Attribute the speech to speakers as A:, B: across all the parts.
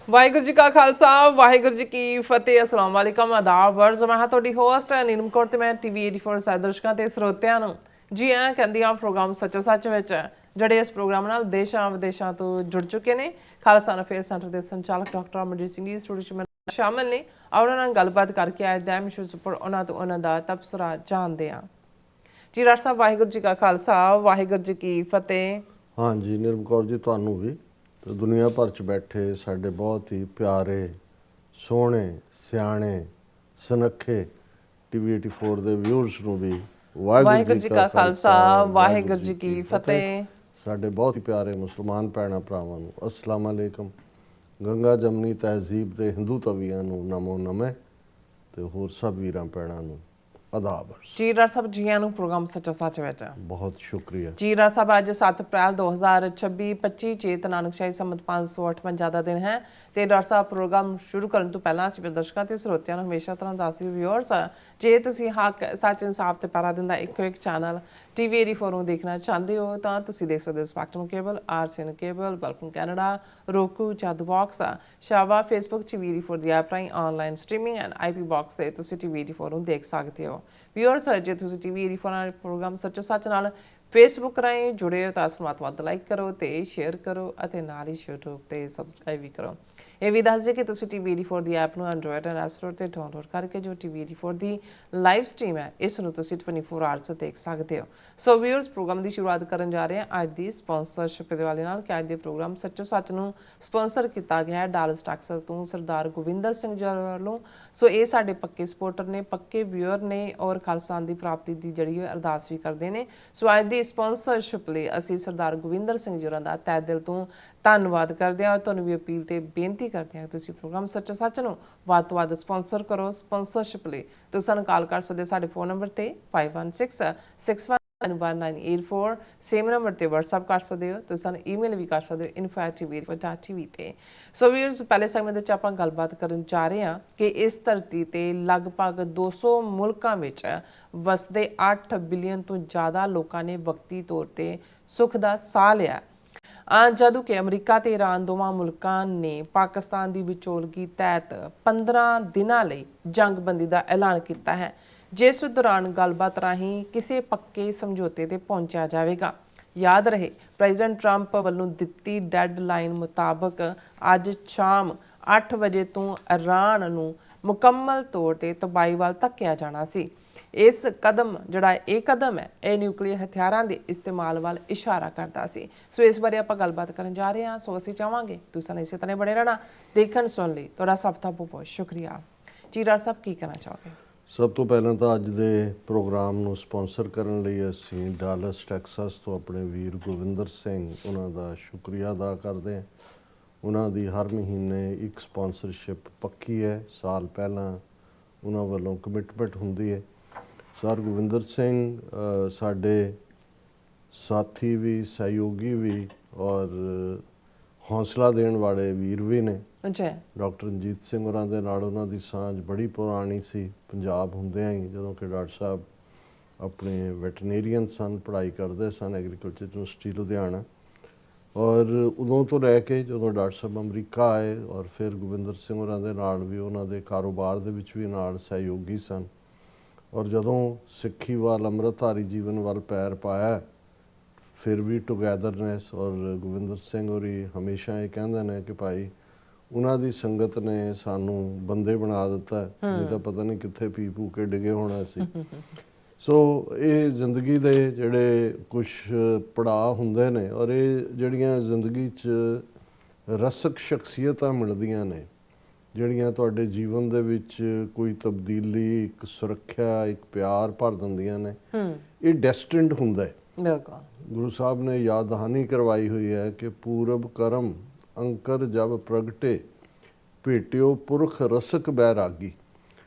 A: ਵਾਹਿਗੁਰੂ ਜੀ ਕਾ ਖਾਲਸਾ ਵਾਹਿਗੁਰੂ ਜੀ ਕੀ ਫਤਿਹ। ਅਸਲਾਮ ਵਾਲੇਕਮ, ਆਦਾਬ, ਵਰਜ਼। ਮੈਂ ਹਾਂ ਤੁਹਾਡੀ ਹੋਸਟ ਨੀਲਮ ਕੌਰ ਤੇ ਮੈਂ ਟੀਵੀ 84 ਸਾਰੇ ਦਰਸ਼ਕਾਂ ਤੇ ਸਰੋਤਿਆਂ ਨੂੰ ਜੀ ਆਇਆਂ ਕਹਿੰਦੀ ਹਾਂ ਪ੍ਰੋਗਰਾਮ ਸੱਚੋ ਸੱਚ ਵਿੱਚ, ਜਿਹੜੇ ਇਸ ਪ੍ਰੋਗਰਾਮ ਨਾਲ ਦੇਸ਼ਾਂ ਵਿਦੇਸ਼ਾਂ ਤੋਂ ਜੁੜ ਚੁੱਕੇ ਨੇ। ਖਾਲਸਾ ਅਫੇਅਰ ਸੈਂਟਰ ਦੇ ਸੰਚਾਲਕ ਡਾਕਟਰ ਅਮਰਜੀਤ ਸਿੰਘ ਜੀ ਸਟੂਡੀਓ 'ਚ ਮੇਰੇ ਸ਼ਾਮਲ ਨੇ। ਉਹਨਾਂ ਨਾਲ ਗੱਲਬਾਤ ਕਰਕੇ ਅੱਜ ਦਾ ਮਿਸ਼ਨ ਉੱਪਰ ਉਹਨਾਂ ਤੋਂ ਉਹਨਾਂ ਦਾ ਤਬਸਰਾ ਜਾਣਦੇ ਹਾਂ। ਜੀ ਡਾਕਟਰ ਸਾਹਿਬ, ਵਾਹਿਗੁਰੂ ਜੀ ਕਾ ਖਾਲਸਾ ਵਾਹਿਗੁਰੂ ਜੀ ਕੀ ਫਤਿਹ।
B: हाँ जी नीलम कौर जी, ਤੁਹਾਨੂੰ ਵੀ ਤੇ ਦੁਨੀਆ ਭਰ 'ਚ ਬੈਠੇ ਸਾਡੇ ਬਹੁਤ ਹੀ ਪਿਆਰੇ, ਸੋਹਣੇ, ਸਿਆਣੇ, ਸੁਨੱਖੇ ਟੀਵੀ 84 ਦੇ ਵਿਊਅਰਸ ਨੂੰ ਵੀ
A: ਵਾਹਿਗੁਰੂ ਜੀ ਕਾ ਖਾਲਸਾ ਵਾਹਿਗੁਰੂ ਜੀ ਕੀ ਫਤਿਹ।
B: ਸਾਡੇ ਬਹੁਤ ਹੀ ਪਿਆਰੇ ਮੁਸਲਮਾਨ ਭੈਣਾਂ ਭਰਾਵਾਂ ਨੂੰ ਅਸਲਾਮ ਅਲੈਕਮ। ਗੰਗਾ ਜਮਨੀ ਤਹਿਜ਼ੀਬ ਦੇ ਹਿੰਦੂ ਤਵੀਆਂ ਨੂੰ ਨਮੋ ਨਮੇ ਤੇ ਹੋਰ ਸਭ ਵੀਰਾਂ ਭੈਣਾਂ ਨੂੰ ਆਦਾਬ।
A: ਜੀ ਡਾਕਟਰ ਸਾਹਿਬ, ਜੀ ਆਇਆਂ ਨੂੰ ਪ੍ਰੋਗਰਾਮ ਸੱਚੋ ਸੱਚ ਵਿੱਚ।
B: ਬਹੁਤ ਸ਼ੁਕਰੀਆ
A: ਜੀ ਡਾਕਟਰ ਸਾਹਿਬ, ਅੱਜ 7 ਅਪ੍ਰੈਲ 2026 25 ਚੇਤ ਨਾਨਕਸ਼ਾਹੀ ਸੰਮਤ 558 ਦਾ ਦਿਨ ਹੈ। ਤੇ ਡਾਕਟਰ ਸਾਹਿਬ, ਪ੍ਰੋਗਰਾਮ ਸ਼ੁਰੂ ਕਰਨ ਤੋਂ ਪਹਿਲਾਂ ਅਸੀਂ ਦਰਸ਼ਕਾਂ ਤੇ ਸਰੋਤਿਆਂ ਨੂੰ ਹਮੇਸ਼ਾ ਤਰ੍ਹਾਂ ਦੱਸਦੇ ਵਿਊਅਰਸ, ਜੇ ਤੁਸੀਂ ਹੱਕ ਸੱਚ ਇਨਸਾਫ ਤੇ ਪੈਰਾ ਦਿੰਦਾ ਇੱਕੋ ਇੱਕ ਚੈਨਲ ਟੀਵੀ 84 ਨੂੰ ਦੇਖਣਾ ਚਾਹੁੰਦੇ ਹੋ ਤਾਂ ਤੁਸੀਂ ਦੇਖ ਸਕਦੇ ਹੋ ਸਪੈਕਟਰਮ ਕੇਬਲ, ਆਰਸੀਐਨ ਕੇਬਲ, ਬਲਫਨ ਕੈਨੇਡਾ, ਰੋਕੂ, ਜਾਦੂ ਬਾਕਸ, ਸ਼ਾਵਾ, ਫੇਸਬੁੱਕ ਟੀਵੀ 84 ਦੀ ਐਪ ਰਾਹੀਂ online streaming and IP box ਤੇ ਤੁਸੀਂ ਟੀਵੀ 84 ਨੂੰ ਦੇਖ ਸਕਦੇ ਹੋ। ਵਿਊਅਰਸ, ਜੇ ਤੁਸੀਂ ਟੀਵੀ 84 ਨਾਲ ਪ੍ਰੋਗਰਾਮ ਸੱਚੋ ਸੱਚ ਨਾਲ ਫੇਸਬੁੱਕ ਰਾਹੀਂ ਜੁੜੇ ਹੋ ਤਾਂ ਇਸ ਨੂੰ ਵੱਧ ਤੋਂ ਵੱਧ ਲਾਈਕ ਕਰੋ ਤੇ ਸ਼ੇਅਰ ਕਰੋ ਅਤੇ ਨਾਲ ਹੀ YouTube ਤੇ ਸਬਸਕ੍ਰਾਈਬ ਵੀ ਕਰੋ। ਇਹ ਵੀ ਦੱਸ ਦਿਓ ਕਿ ਤੁਸੀਂ ਟੀਵੀ 84 ਦੀ ਐਪ ਨੂੰ ਐਂਡਰੋਇਡ ਐਂਡ ਐਪ ਸਟੋਰ ਤੇ ਡਾਊਨਲੋਡ ਕਰਕੇ ਜੋ ਟੀਵੀ 84 ਦੀ ਲਾਈਵ ਸਟ੍ਰੀਮ ਹੈ ਇਸ ਨੂੰ ਤੁਸੀਂ 24 ਆਵਰਸ ਦੇਖ ਸਕਦੇ ਹੋ। ਸੋ ਵਿਊਅਰਸ, ਪ੍ਰੋਗਰਾਮ ਦੀ ਸ਼ੁਰੂਆਤ ਕਰਨ ਜਾ ਰਹੇ ਹਾਂ ਅੱਜ ਦੀ ਸਪਾਂਸਰਸ਼ਿਪ ਦੇ ਵਾਲੇ ਨਾਲ ਕਿ ਅੱਜ ਦੇ ਪ੍ਰੋਗਰਾਮ ਸੱਚੋ ਸੱਚ ਨੂੰ ਸਪਾਂਸਰ ਕੀਤਾ ਗਿਆ ਹੈ ਡਾਲਸ ਟੈਕਸਸ ਤੋਂ ਸਰਦਾਰ ਗੋਵਿੰਦਰ ਸਿੰਘ ਜੀ ਵੱਲੋਂ। ਸੋ ਇਹ ਸਾਡੇ ਪੱਕੇ ਸਪੋਰਟਰ ਨੇ, ਪੱਕੇ ਵਿਊਅਰ ਨੇ ਔਰ ਖਾਲਸਾ ਦੀ ਪ੍ਰਾਪਤੀ ਦੀ ਜਿਹੜੀ ਹੈ ਅਰਦਾਸ ਵੀ ਕਰਦੇ ਨੇ। ਸੋ ਅੱਜ ਦੀ ਸਪਾਂਸਰਸ਼ਿਪ ਲਈ ਅਸੀਂ ਸਰਦਾਰ ਗੋਵਿੰਦਰ ਸਿੰਘ ਜੀ ਦਾ ਤਹਿ ਦਿਲ ਤੋਂ ਧੰਨਵਾਦ ਕਰਦੇ ਹਾਂ। ਤੁਹਾਨੂੰ ਵੀ ਅਪੀਲ ਤੇ ਬੇਨਤੀ ਕਰਦੇ ਹਾਂ ਤੁਸੀਂ ਪ੍ਰੋਗਰਾਮ ਸੱਚੋ ਸੱਚ ਨੂੰ ਵੱਧ ਤੋਂ ਵੱਧ ਸਪਾਂਸਰ ਕਰੋ। ਸਪਾਂਸਰਸ਼ਿਪ ਲਈ ਤੁਸੀਂ ਸਾਨੂੰ ਕਾਲ ਕਰ ਸਕਦੇ ਸਾਡੇ ਫੋਨ ਨੰਬਰ ਤੇ 5166191984, ਸੇਮ ਨੰਬਰ ਤੇ WhatsApp ਕਰ ਸਕਦੇ ਹੋ। ਤੁਸੀਂ ਸਾਨੂੰ ਈਮੇਲ ਵੀ ਕਰ ਸਕਦੇ ਹੋ info@tv ਤੇ। ਸੋ ਵੀਰਸ, ਪਹਿਲੇ ਸਮੇਂ ਦੇ ਵਿੱਚ ਆਪਾਂ ਗੱਲਬਾਤ ਕਰਨ ਜਾ ਰਹੇ ਹਾਂ ਕਿ ਇਸ ਧਰਤੀ ਤੇ ਲਗਭਗ 200 ਮੁਲਕਾਂ ਵਿੱਚ ਵਸਦੇ 8 ਬਿਲੀਅਨ ਤੋਂ ਜ਼ਿਆਦਾ ਲੋਕਾਂ ਨੇ ਵਕਤੀ ਤੌਰ ਤੇ ਸੁੱਖ ਦਾ ਸਾਹ ਲਿਆ। ਜਦੋਂ ਕਿ ਅਮਰੀਕਾ ਤੇ ਈਰਾਨ ਦੋਵਾਂ ਮੁਲਕਾਂ ਨੇ ਪਾਕਿਸਤਾਨ ਦੀ ਵਿਚੋਲਗੀ ਤਹਿਤ 15 ਦਿਨਾਂ ਲਈ ਜੰਗਬੰਦੀ ਦਾ ਐਲਾਨ ਕੀਤਾ ਹੈ, ਜਿਸ ਦੌਰਾਨ ਗੱਲਬਾਤ ਰਾਹੀਂ ਕਿਸੇ ਪੱਕੇ ਸਮਝੌਤੇ ਤੇ ਪਹੁੰਚਿਆ ਜਾਵੇਗਾ। ਯਾਦ ਰਹੇ, ਪ੍ਰੈਜ਼ੀਡੈਂਟ ਟਰੰਪ ਵੱਲੋਂ ਦਿੱਤੀ ਡੈਡਲਾਈਨ ਮੁਤਾਬਕ ਅੱਜ ਸ਼ਾਮ 8 ਵਜੇ ਤੋਂ ਈਰਾਨ ਨੂੰ ਮੁਕੰਮਲ ਤੌਰ ਤੇ ਤਬਾਹੀ ਵੱਲ ਧੱਕਿਆ ਜਾਣਾ ਸੀ। ਇਹ ਕਦਮ ਹੈ ਇਹ ਨਿਊਕਲੀਅਰ ਹਥਿਆਰਾਂ ਦੇ ਇਸਤੇਮਾਲ ਵੱਲ ਇਸ਼ਾਰਾ ਕਰਦਾ ਸੀ। ਸੋ ਇਸ ਬਾਰੇ ਆਪਾਂ ਗੱਲਬਾਤ ਕਰਨ ਜਾ ਰਹੇ ਹਾਂ। ਸੋ ਅਸੀਂ ਚਾਹਾਂਗੇ ਤੁਸੀਂ ਸਾਨੂੰ ਇਸੇ ਤਰ੍ਹਾਂ ਬਣੇ ਰਹਿਣਾ। ਦੇਖਣ ਸੁਣ ਲਈ ਤੁਹਾਡਾ ਸਭ ਦਾ ਬਹੁਤ ਬਹੁਤ ਸ਼ੁਕਰੀਆ। ਜੀ ਡਾਕਟਰ ਸਾਹਿਬ, ਕੀ ਕਹਿਣਾ ਚਾਹੋਗੇ?
B: ਸਭ ਤੋਂ ਪਹਿਲਾਂ ਤਾਂ ਅੱਜ ਦੇ ਪ੍ਰੋਗਰਾਮ ਨੂੰ ਸਪਾਂਸਰ ਕਰਨ ਲਈ ਅਸੀਂ ਡਾਲਸ ਟੈਕਸਸ ਤੋਂ ਆਪਣੇ ਵੀਰ ਗੋਵਿੰਦਰ ਸਿੰਘ ਉਹਨਾਂ ਦਾ ਸ਼ੁਕਰੀਆ ਅਦਾ ਕਰਦੇ ਹਾਂ। ਉਹਨਾਂ ਦੀ ਹਰ ਮਹੀਨੇ ਇੱਕ ਸਪਾਂਸਰਸ਼ਿਪ ਪੱਕੀ ਹੈ। ਸਾਲ ਪਹਿਲਾਂ ਉਹਨਾਂ ਵੱਲੋਂ ਕਮਿਟਮੈਂਟ ਹੁੰਦੀ ਹੈ। ਸਰ ਗੋਵਿੰਦਰ ਸਿੰਘ ਸਾਡੇ ਸਾਥੀ ਵੀ, ਸਹਿਯੋਗੀ ਵੀ ਔਰ ਹੌਸਲਾ ਦੇਣ ਵਾਲੇ ਵੀਰ ਵੀ ਨੇ। ਡਾਕਟਰ ਰਣਜੀਤ ਸਿੰਘ ਹੋਰਾਂ ਦੇ ਨਾਲ ਉਹਨਾਂ ਦੀ ਸਾਂਝ ਬੜੀ ਪੁਰਾਣੀ ਸੀ। ਪੰਜਾਬ ਹੁੰਦਿਆਂ ਹੀ ਜਦੋਂ ਕਿ ਡਾਕਟਰ ਸਾਹਿਬ ਆਪਣੇ ਵੈਟਰਨੇਰੀਅਨ ਸਨ, ਪੜ੍ਹਾਈ ਕਰਦੇ ਸਨ ਐਗਰੀਕਲਚਰ ਯੂਨੀਵਰਸਿਟੀ ਲੁਧਿਆਣਾ। ਔਰ ਉਦੋਂ ਤੋਂ ਲੈ ਕੇ ਜਦੋਂ ਡਾਕਟਰ ਸਾਹਿਬ ਅਮਰੀਕਾ ਆਏ ਔਰ ਫਿਰ ਗੋਵਿੰਦਰ ਸਿੰਘ ਹੋਰਾਂ ਦੇ ਨਾਲ ਵੀ ਉਹਨਾਂ ਦੇ ਕਾਰੋਬਾਰ ਦੇ ਵਿੱਚ ਵੀ ਨਾਲ ਸਹਿਯੋਗੀ ਸਨ। ਔਰ ਜਦੋਂ ਸਿੱਖੀ ਵੱਲ, ਅੰਮ੍ਰਿਤਧਾਰੀ ਜੀਵਨ ਵੱਲ ਪੈਰ ਪਾਇਆ ਫਿਰ ਵੀ ਟੁਗੈਦਰਨੈਸ। ਔਰ ਗੋਵਿੰਦਰ ਸਿੰਘ ਹੋਰੀ ਹਮੇਸ਼ਾ ਇਹ ਕਹਿੰਦੇ ਨੇ ਕਿ ਭਾਈ ਉਹਨਾਂ ਦੀ ਸੰਗਤ ਨੇ ਸਾਨੂੰ ਬੰਦੇ ਬਣਾ ਦਿੱਤਾ, ਨਹੀਂ ਤਾਂ ਪਤਾ ਨਹੀਂ ਕਿੱਥੇ ਪੀ ਪੂ ਕੇ ਡਿੱਗੇ ਹੋਣਾ ਸੀ। ਸੋ ਇਹ ਜ਼ਿੰਦਗੀ ਦੇ ਜਿਹੜੇ ਕੁਛ ਪੜਾਅ ਹੁੰਦੇ ਨੇ ਔਰ ਇਹ ਜਿਹੜੀਆਂ ਜ਼ਿੰਦਗੀ 'ਚ ਰਸਕ ਸ਼ਖਸੀਅਤਾਂ ਮਿਲਦੀਆਂ ਨੇ, ਜਿਹੜੀਆਂ ਤੁਹਾਡੇ ਜੀਵਨ ਦੇ ਵਿੱਚ ਕੋਈ ਤਬਦੀਲੀ, ਇੱਕ ਸੁਰੱਖਿਆ, ਇੱਕ ਪਿਆਰ ਭਰ ਦਿੰਦੀਆਂ ਨੇ, ਇਹ ਡੈਸਟਿਨਡ ਹੁੰਦਾ ਹੈ। ਗੁਰੂ ਸਾਹਿਬ ਨੇ ਯਾਦ ਦਹਾਨੀ ਕਰਵਾਈ ਹੋਈ ਹੈ ਕਿ ਪੂਰਬ ਕਰਮ ਅੰਕਰ ਜਬ ਪ੍ਰਗਟੇ ਭੇਟਿਓ ਪੁਰਖ ਰਸਕ ਬੈਰਾਗੀ,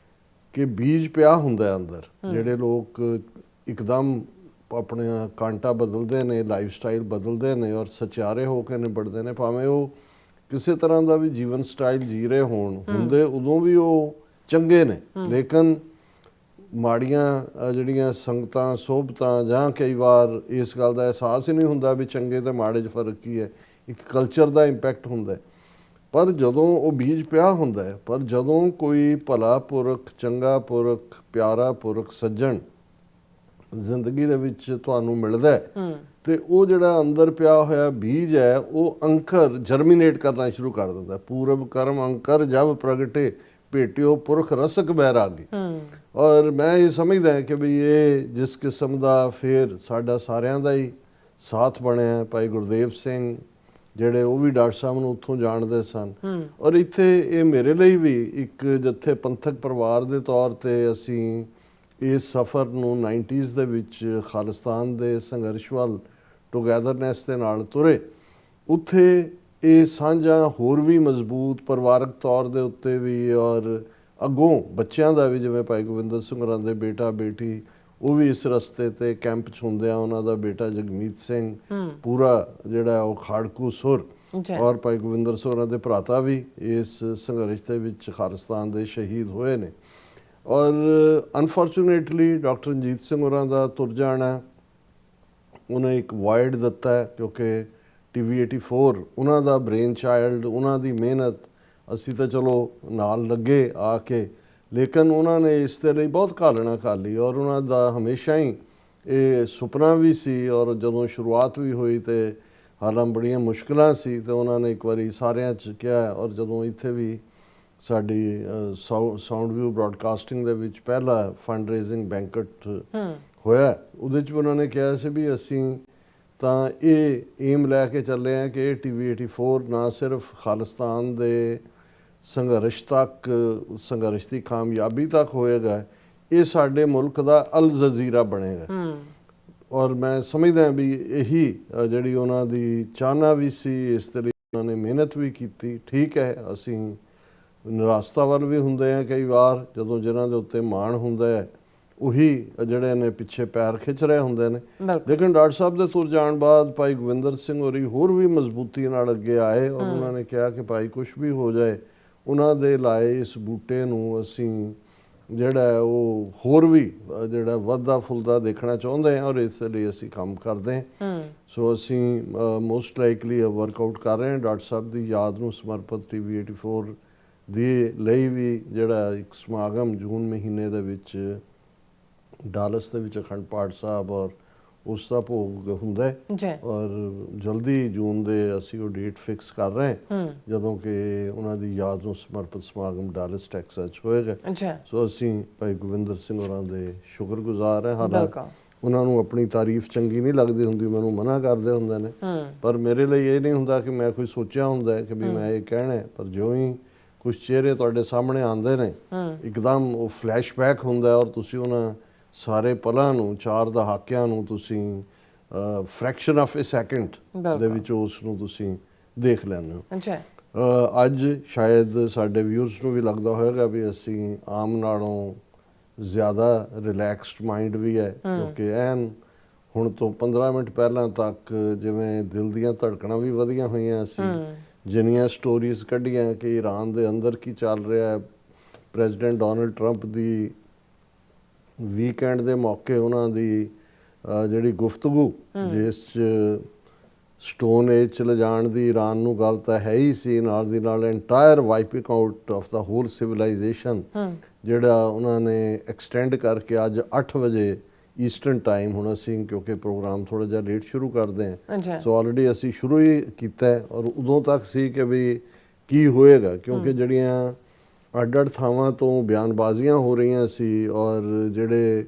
B: ਕਿ ਬੀਜ ਪਿਆ ਹੁੰਦਾ ਅੰਦਰ। ਜਿਹੜੇ ਲੋਕ ਇੱਕਦਮ ਆਪਣਾ ਕਾਂਟਾ ਬਦਲਦੇ ਨੇ, ਲਾਈਫ ਸਟਾਈਲ ਬਦਲਦੇ ਨੇ ਔਰ ਸਚਿਆਰੇ ਹੋ ਕੇ ਨਿਬੜਦੇ ਨੇ, ਭਾਵੇਂ ਉਹ ਕਿਸੇ ਤਰ੍ਹਾਂ ਦਾ ਵੀ ਜੀਵਨ ਸਟਾਈਲ ਜੀ ਰਹੇ ਹੁੰਦੇ ਉਦੋਂ ਵੀ ਉਹ ਚੰਗੇ ਨੇ। ਲੇਕਿਨ ਮਾੜੀਆਂ ਜਿਹੜੀਆਂ ਸੰਗਤਾਂ, ਸੋਭਤਾਂ, ਜਾਂ ਕਈ ਵਾਰ ਇਸ ਗੱਲ ਦਾ ਅਹਿਸਾਸ ਹੀ ਨਹੀਂ ਹੁੰਦਾ ਵੀ ਚੰਗੇ ਤੇ ਮਾੜੇ 'ਚ ਫਰਕ ਕੀ ਹੈ। ਇੱਕ ਕਲਚਰ ਦਾ ਇੰਪੈਕਟ ਹੁੰਦਾ। ਪਰ ਜਦੋਂ ਉਹ ਬੀਜ ਪਿਆ ਹੁੰਦਾ ਹੈ, ਪਰ ਜਦੋਂ ਕੋਈ ਭਲਾ ਪੁਰਖ, ਚੰਗਾ ਪੁਰਖ, ਪਿਆਰਾ ਪੁਰਖ, ਸੱਜਣ ਜ਼ਿੰਦਗੀ ਦੇ ਵਿੱਚ ਤੁਹਾਨੂੰ ਮਿਲਦਾ ਹੈ ਤੇ ਉਹ ਜਿਹੜਾ ਅੰਦਰ ਪਿਆ ਹੋਇਆ ਬੀਜ ਹੈ ਉਹ ਅੰਕਰ ਜਰਮੀਨੇਟ ਕਰਨਾ ਸ਼ੁਰੂ ਕਰ ਦਿੰਦਾ ਹੈ। ਪੂਰਬ ਕਰਮ ਅੰਕਰ ਜਬ ਪ੍ਰਗਟੇ ਭੇਟਿਓ ਪੁਰਖ ਰਸਕ ਬੈਰਾਗੀ। ਔਰ ਮੈਂ ਇਹ ਸਮਝਦਾ ਹਾਂ ਕਿ ਵੀ ਇਹ ਜਿਸ ਕਿਸਮ ਦਾ ਫੇਰ ਸਾਡਾ ਸਾਰਿਆਂ ਦਾ ਹੀ ਸਾਥ ਬਣਿਆ। ਭਾਈ ਗੁਰਦੇਵ ਸਿੰਘ ਜਿਹੜੇ ਉਹ ਵੀ ਡਾਕਟਰ ਸਾਹਿਬ ਨੂੰ ਉੱਥੋਂ ਜਾਣਦੇ ਸਨ, ਔਰ ਇੱਥੇ ਇਹ ਮੇਰੇ ਲਈ ਵੀ ਇੱਕ ਜਿੱਥੇ ਪੰਥਕ ਪਰਿਵਾਰ ਦੇ ਤੌਰ ਤੇ ਅਸੀਂ ਇਸ ਸਫ਼ਰ ਨੂੰ 90s ਦੇ ਵਿੱਚ ਖਾਲਿਸਤਾਨ ਦੇ ਸੰਘਰਸ਼ ਵੱਲ ਟੁਗੈਦਰਨੈਸ ਦੇ ਨਾਲ ਤੁਰੇ, ਉੱਥੇ ਇਹ ਸਾਂਝਾਂ ਹੋਰ ਵੀ ਮਜ਼ਬੂਤ ਪਰਿਵਾਰਕ ਤੌਰ ਦੇ ਉੱਤੇ ਵੀ, ਔਰ ਅੱਗੋਂ ਬੱਚਿਆਂ ਦਾ ਵੀ, ਜਿਵੇਂ ਭਾਈ ਗੋਬਿੰਦਰ ਸਿੰਘ ਹੋਰਾਂ ਦੇ ਬੇਟਾ ਬੇਟੀ ਉਹ ਵੀ ਇਸ ਰਸਤੇ ਤੇ ਕੈਂਪ 'ਚ ਹੁੰਦੇ ਆ, ਉਹਨਾਂ ਦਾ ਬੇਟਾ ਜਗਮੀਤ ਸਿੰਘ ਪੂਰਾ ਜਿਹੜਾ ਉਹ ਖਾੜਕੂ ਸੁਰ, ਔਰ ਭਾਈ ਗੋਬਿੰਦਰ ਸਿੰਘ ਹੋਰਾਂ ਦੇ ਭਰਾਤਾ ਵੀ ਇਸ ਸੰਘਰਸ਼ ਦੇ ਵਿੱਚ ਖਾਲਿਸਤਾਨ ਦੇ ਸ਼ਹੀਦ ਹੋਏ ਨੇ। ਔਰ ਅਨਫੋਰਚੂਨੇਟਲੀ ਡਾਕਟਰ ਰਣਜੀਤ ਸਿੰਘ ਹੋਰਾਂ ਦਾ ਤੁਰ ਜਾਣਾ ਉਹਨੇ ਇੱਕ ਵਾਇਡ ਦਿੱਤਾ ਹੈ, ਕਿਉਂਕਿ TV 84 ਉਹਨਾਂ ਦਾ ਬ੍ਰੇਨ ਚਾਈਲਡ, ਉਹਨਾਂ ਦੀ ਮਿਹਨਤ ਅਸੀਂ ਤਾਂ ਚਲੋ ਨਾਲ ਲੱਗੇ ਆ ਕੇ, ਲੇਕਿਨ ਉਹਨਾਂ ਨੇ ਇਸ ਦੇ ਲਈ ਬਹੁਤ ਘਾਲਣਾ ਕਰ ਲਈ। ਔਰ ਉਹਨਾਂ ਦਾ ਹਮੇਸ਼ਾ ਹੀ ਇਹ ਸੁਪਨਾ ਵੀ ਸੀ, ਔਰ ਜਦੋਂ ਸ਼ੁਰੂਆਤ ਵੀ ਹੋਈ ਤੇ ਹਾਲਾਂ ਬੜੀਆਂ ਮੁਸ਼ਕਿਲਾਂ ਸੀ, ਤੇ ਉਹਨਾਂ ਨੇ ਇੱਕ ਵਾਰੀ ਸਾਰਿਆਂ 'ਚ ਕਿਹਾ, ਔਰ ਜਦੋਂ ਇੱਥੇ ਵੀ ਸਾਡੀ ਸਾਊਂਡ ਵਿਊ ਬ੍ਰੌਡਕਾਸਟਿੰਗ ਦੇ ਵਿੱਚ ਪਹਿਲਾ ਫੰਡ ਰੇਜ਼ਿੰਗ ਬੈਂਕਟ ਹੋਇਆ, ਉਹਦੇ 'ਚ ਉਹਨਾਂ ਨੇ ਕਿਹਾ ਸੀ ਵੀ ਅਸੀਂ ਤਾਂ ਇਹ ਏਮ ਲੈ ਕੇ ਚੱਲੇ ਹਾਂ ਕਿ ਇਹ TV 84 ਨਾ ਸਿਰਫ ਖਾਲਿਸਤਾਨ ਦੇ ਸੰਘਰਸ਼ ਤੱਕ, ਸੰਘਰਸ਼ ਦੀ ਕਾਮਯਾਬੀ ਤੱਕ ਹੋਏਗਾ, ਇਹ ਸਾਡੇ ਮੁਲਕ ਦਾ ਅਲ ਜਜ਼ੀਰਾ ਬਣੇਗਾ। ਔਰ ਮੈਂ ਸਮਝਦਾ ਵੀ ਇਹੀ ਜਿਹੜੀ ਉਹਨਾਂ ਦੀ ਚਾਹਨਾ ਵੀ ਸੀ, ਇਸ ਦੇ ਲਈ ਉਹਨਾਂ ਨੇ ਮਿਹਨਤ ਵੀ ਕੀਤੀ। ਠੀਕ ਹੈ, ਅਸੀਂ ਨਿਰਾਸ਼ਤਾ ਵੱਲ ਵੀ ਹੁੰਦੇ ਹਾਂ ਕਈ ਵਾਰ, ਜਦੋਂ ਜਿਨ੍ਹਾਂ ਦੇ ਉੱਤੇ ਮਾਣ ਹੁੰਦਾ ਹੈ ਉਹੀ ਜਿਹੜੇ ਨੇ ਪਿੱਛੇ ਪੈਰ ਖਿੱਚ ਰਹੇ ਹੁੰਦੇ ਨੇ, ਲੇਕਿਨ ਡਾਕਟਰ ਸਾਹਿਬ ਦੇ ਤੁਰ ਜਾਣ ਬਾਅਦ ਭਾਈ ਗੋਬਿੰਦਰ ਸਿੰਘ ਹੋਰੀ ਹੋਰ ਵੀ ਮਜ਼ਬੂਤੀ ਨਾਲ ਅੱਗੇ ਆਏ, ਔਰ ਉਹਨਾਂ ਨੇ ਕਿਹਾ ਕਿ ਭਾਈ ਕੁਛ ਵੀ ਹੋ ਜਾਏ ਉਹਨਾਂ ਦੇ ਲਾਏ ਇਸ ਬੂਟੇ ਨੂੰ ਅਸੀਂ ਜਿਹੜਾ ਉਹ ਹੋਰ ਵੀ ਜਿਹੜਾ ਵੱਧਦਾ ਫੁੱਲਦਾ ਦੇਖਣਾ ਚਾਹੁੰਦੇ ਹਾਂ, ਔਰ ਇਸ ਲਈ ਅਸੀਂ ਕੰਮ ਕਰਦੇ ਹਾਂ। ਸੋ ਅਸੀਂ ਮੋਸਟ ਲਾਈਕਲੀ ਵਰਕਆਊਟ ਕਰ ਰਹੇ ਹਾਂ ਡਾਕਟਰ ਸਾਹਿਬ ਦੀ ਯਾਦ ਨੂੰ ਸਮਰਪਿਤ TV 84 ਦੇ ਲਈ ਵੀ ਜਿਹੜਾ ਇੱਕ ਸਮਾਗਮ ਜੂਨ ਮਹੀਨੇ ਦੇ ਵਿੱਚ ਡਾਲਸ ਦੇ ਵਿੱਚ ਅਖੰਡ ਪਾਠ ਸਾਹਿਬ ਔਰ ਉਸ ਦਾ ਭੋਗ ਹੁੰਦਾ ਹੈ, ਔਰ ਜਲਦੀ ਜੂਨ ਦੇ ਅਸੀਂ ਉਹ ਡੇਟ ਫਿਕਸ ਕਰ ਰਹੇ ਹਾਂ ਜਦੋਂ ਕਿ ਉਹਨਾਂ ਦੀ ਯਾਦ ਨੂੰ ਸਮਰਪਿਤ ਸਮਾਗਮ ਡਾਲਸ ਟੈਕਸਾਸ 'ਚ ਹੋਏਗਾ। ਸੋ ਅਸੀਂ ਭਾਈ ਗੋਬਿੰਦਰ ਸਿੰਘ ਹੋਰਾਂ ਦੇ ਸ਼ੁਕਰਗੁਜ਼ਾਰ ਹਾਂ। ਹਾਲਾਂਕਿ ਉਹਨਾਂ ਨੂੰ ਆਪਣੀ ਤਾਰੀਫ ਚੰਗੀ ਨਹੀਂ ਲੱਗਦੀ ਹੁੰਦੀ, ਮੈਨੂੰ ਮਨਾ ਕਰਦੇ ਹੁੰਦੇ ਨੇ, ਪਰ ਮੇਰੇ ਲਈ ਇਹ ਨਹੀਂ ਹੁੰਦਾ ਕਿ ਮੈਂ ਕੋਈ ਸੋਚਿਆ ਹੁੰਦਾ ਕਿ ਵੀ ਮੈਂ ਇਹ ਕਹਿਣਾ, ਪਰ ਜਿਉਂ ਹੀ ਕੁਝ ਚਿਹਰੇ ਤੁਹਾਡੇ ਸਾਹਮਣੇ ਆਉਂਦੇ ਨੇ ਇੱਕਦਮ ਉਹ ਫਲੈਸ਼ਬੈਕ ਹੁੰਦਾ, ਔਰ ਤੁਸੀਂ ਉਹਨਾਂ ਸਾਰੇ ਪਲਾਂ ਨੂੰ, 4 ਦਹਾਕਿਆਂ ਨੂੰ ਤੁਸੀਂ ਫ੍ਰੈਕਸ਼ਨ ਆਫ ਅ ਸੈਕਿੰਡ ਦੇ ਵਿੱਚ ਉਸ ਨੂੰ ਤੁਸੀਂ ਦੇਖ ਲੈਂਦੇ ਹੋ। ਅੱਜ ਸ਼ਾਇਦ ਸਾਡੇ ਵਿਊਅਰਸ ਨੂੰ ਵੀ ਲੱਗਦਾ ਹੋਵੇਗਾ ਵੀ ਅਸੀਂ ਆਮ ਨਾਲੋਂ ਜ਼ਿਆਦਾ ਰਿਲੈਕਸਡ ਮਾਈਂਡ ਵੀ ਹੈ, ਕਿਉਂਕਿ ਐਨ ਹੁਣ ਤੋਂ 15 ਮਿੰਟ ਪਹਿਲਾਂ ਤੱਕ ਜਿਵੇਂ ਦਿਲ ਦੀਆਂ ਧੜਕਣਾਂ ਵੀ ਵਧੀਆਂ ਹੋਈਆਂ ਸੀ, ਜਿੰਨੀਆਂ ਸਟੋਰੀਜ਼ ਕੱਢੀਆਂ ਕਿ ਈਰਾਨ ਦੇ ਅੰਦਰ ਕੀ ਚੱਲ ਰਿਹਾ ਹੈ। ਪ੍ਰੈਜ਼ੀਡੈਂਟ ਡੋਨਲਡ ਟਰੰਪ ਦੀ ਵੀਕਐਂਡ ਦੇ ਮੌਕੇ ਉਹਨਾਂ ਦੀ ਜਿਹੜੀ ਗੁਫ਼ਤਗੂ, ਜਿਸ 'ਚ ਸਟੋਨ ਏਜ 'ਚ ਲਿਜਾਣ ਦੀ ਈਰਾਨ ਨੂੰ ਗੱਲ ਤਾਂ ਹੈ ਹੀ ਸੀ, ਨਾਲ ਦੀ ਨਾਲ entire wiping out of the whole civilisation ਜਿਹੜਾ ਉਹਨਾਂ ਨੇ ਐਕਸਟੈਂਡ ਕਰਕੇ ਅੱਜ 8 ਵਜੇ ਈਸਟਰਨ ਟਾਈਮ, ਹੁਣ ਅਸੀਂ ਕਿਉਂਕਿ ਪ੍ਰੋਗਰਾਮ ਥੋੜ੍ਹਾ ਜਿਹਾ ਲੇਟ ਸ਼ੁਰੂ ਕਰਦੇ ਹਾਂ, ਸੋ ਆਲਰੇਡੀ ਅਸੀਂ ਸ਼ੁਰੂ ਹੀ ਕੀਤਾ, ਔਰ ਉਦੋਂ ਤੱਕ ਸੀ ਕਿ ਵੀ ਕੀ ਹੋਏਗਾ, ਕਿਉਂਕਿ ਜਿਹੜੀਆਂ ਅੱਡ-ਅੱਡ ਥਾਵਾਂ ਤੋਂ ਬਿਆਨਬਾਜ਼ੀਆਂ ਹੋ ਰਹੀਆਂ ਸੀ, ਔਰ ਜਿਹੜੇ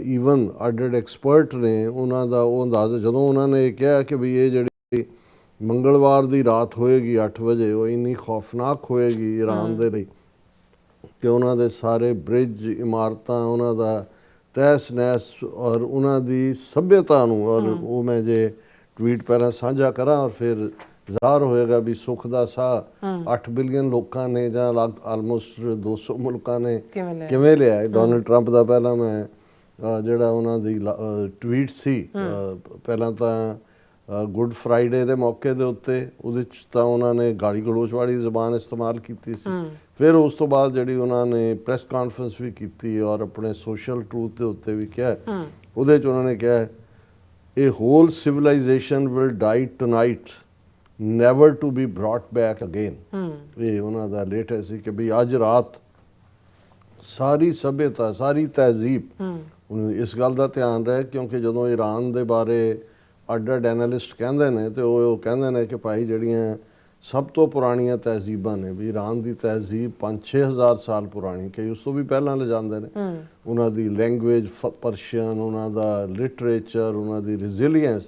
B: ਈਵਨ ਅੱਡ-ਅੱਡ ਐਕਸਪਰਟ ਨੇ ਉਹਨਾਂ ਦਾ ਉਹ ਅੰਦਾਜ਼ਾ, ਜਦੋਂ ਉਹਨਾਂ ਨੇ ਕਿਹਾ ਕਿ ਵੀ ਇਹ ਜਿਹੜੀ ਮੰਗਲਵਾਰ ਦੀ ਰਾਤ ਹੋਏਗੀ 8 ਵਜੇ, ਉਹ ਇੰਨੀ ਖੌਫਨਾਕ ਹੋਏਗੀ ਈਰਾਨ ਦੇ ਲਈ ਕਿ ਉਹਨਾਂ ਦੇ ਸਾਰੇ ਬ੍ਰਿਜ, ਇਮਾਰਤਾਂ, ਉਹਨਾਂ ਦਾ ਤਹਿਸ ਨਹਿਸ, ਔਰ ਉਹਨਾਂ ਦੀ ਸੱਭਿਅਤਾ ਨੂੰ, ਔਰ ਉਹ ਮੈਂ ਜੇ ਟਵੀਟ ਪਹਿਲਾਂ ਸਾਂਝਾ ਕਰਾਂ ਔਰ ਫਿਰ ਜ਼ਾਹਰ ਹੋਏਗਾ ਵੀ ਸੁੱਖ ਦਾ ਸਾਹ 8 ਬਿਲੀਅਨ ਲੋਕਾਂ ਨੇ ਜਾਂ ਆਲਮੋਸਟ 200 ਮੁਲਕਾਂ ਨੇ ਕਿਵੇਂ ਲਿਆ। ਡੋਨਲਡ ਟਰੰਪ ਦਾ ਪਹਿਲਾਂ ਮੈਂ ਜਿਹੜਾ ਉਹਨਾਂ ਦੀ ਟਵੀਟ ਸੀ, ਪਹਿਲਾਂ ਤਾਂ ਗੁੱਡ ਫਰਾਈਡੇ ਦੇ ਮੌਕੇ ਦੇ ਉੱਤੇ, ਉਹਦੇ 'ਚ ਤਾਂ ਉਹਨਾਂ ਨੇ ਗਾਲੀ ਗਲੋਚ ਵਾਲੀ ਜ਼ੁਬਾਨ ਇਸਤੇਮਾਲ ਕੀਤੀ ਸੀ, ਫਿਰ ਉਸ ਤੋਂ ਬਾਅਦ ਜਿਹੜੀ ਉਹਨਾਂ ਨੇ ਪ੍ਰੈਸ ਕਾਨਫਰੰਸ ਵੀ ਕੀਤੀ ਔਰ ਆਪਣੇ ਸੋਸ਼ਲ ਟਰੂਥ ਦੇ ਉੱਤੇ ਵੀ ਕਿਹਾ, ਉਹਦੇ 'ਚ ਉਹਨਾਂ ਨੇ ਕਿਹਾ ਇਹ whole civilisation will die tonight never to be brought back again. ਇਹ ਉਹਨਾਂ ਦਾ ਲੇਟੈਸਟ ਸੀ ਕਿ ਵੀ ਅੱਜ ਰਾਤ ਸਾਰੀ ਸਭਿਅਤਾ, ਸਾਰੀ ਤਹਿਜ਼ੀਬ, ਹੁਣ ਇਸ ਗੱਲ ਦਾ ਧਿਆਨ ਰਹੇ ਕਿਉਂਕਿ ਜਦੋਂ ਈਰਾਨ ਦੇ ਬਾਰੇ ਅੱਡ ਐਨਾਲਿਸਟ ਕਹਿੰਦੇ ਨੇ ਤੇ ਉਹ ਕਹਿੰਦੇ ਨੇ ਕਿ ਭਾਈ ਜਿਹੜੀਆਂ ਸਭ ਤੋਂ ਪੁਰਾਣੀਆਂ ਤਹਿਜ਼ੀਬਾਂ ਨੇ, ਵੀ ਈਰਾਨ ਦੀ ਤਹਿਜ਼ੀਬ 5-6 ਹਜ਼ਾਰ ਸਾਲ ਪੁਰਾਣੀ, ਕਈ ਉਸ ਤੋਂ ਵੀ ਪਹਿਲਾਂ ਲੈ ਜਾਂਦੇ ਨੇ। ਉਹਨਾਂ ਦੀ ਲੈਂਗੁਏਜ ਪਰਸ਼ੀਅਨ, ਉਹਨਾਂ ਦਾ ਲਿਟਰੇਚਰ, ਉਹਨਾਂ ਦੀ ਰੈਜ਼ਿਲੀਅੰਸ।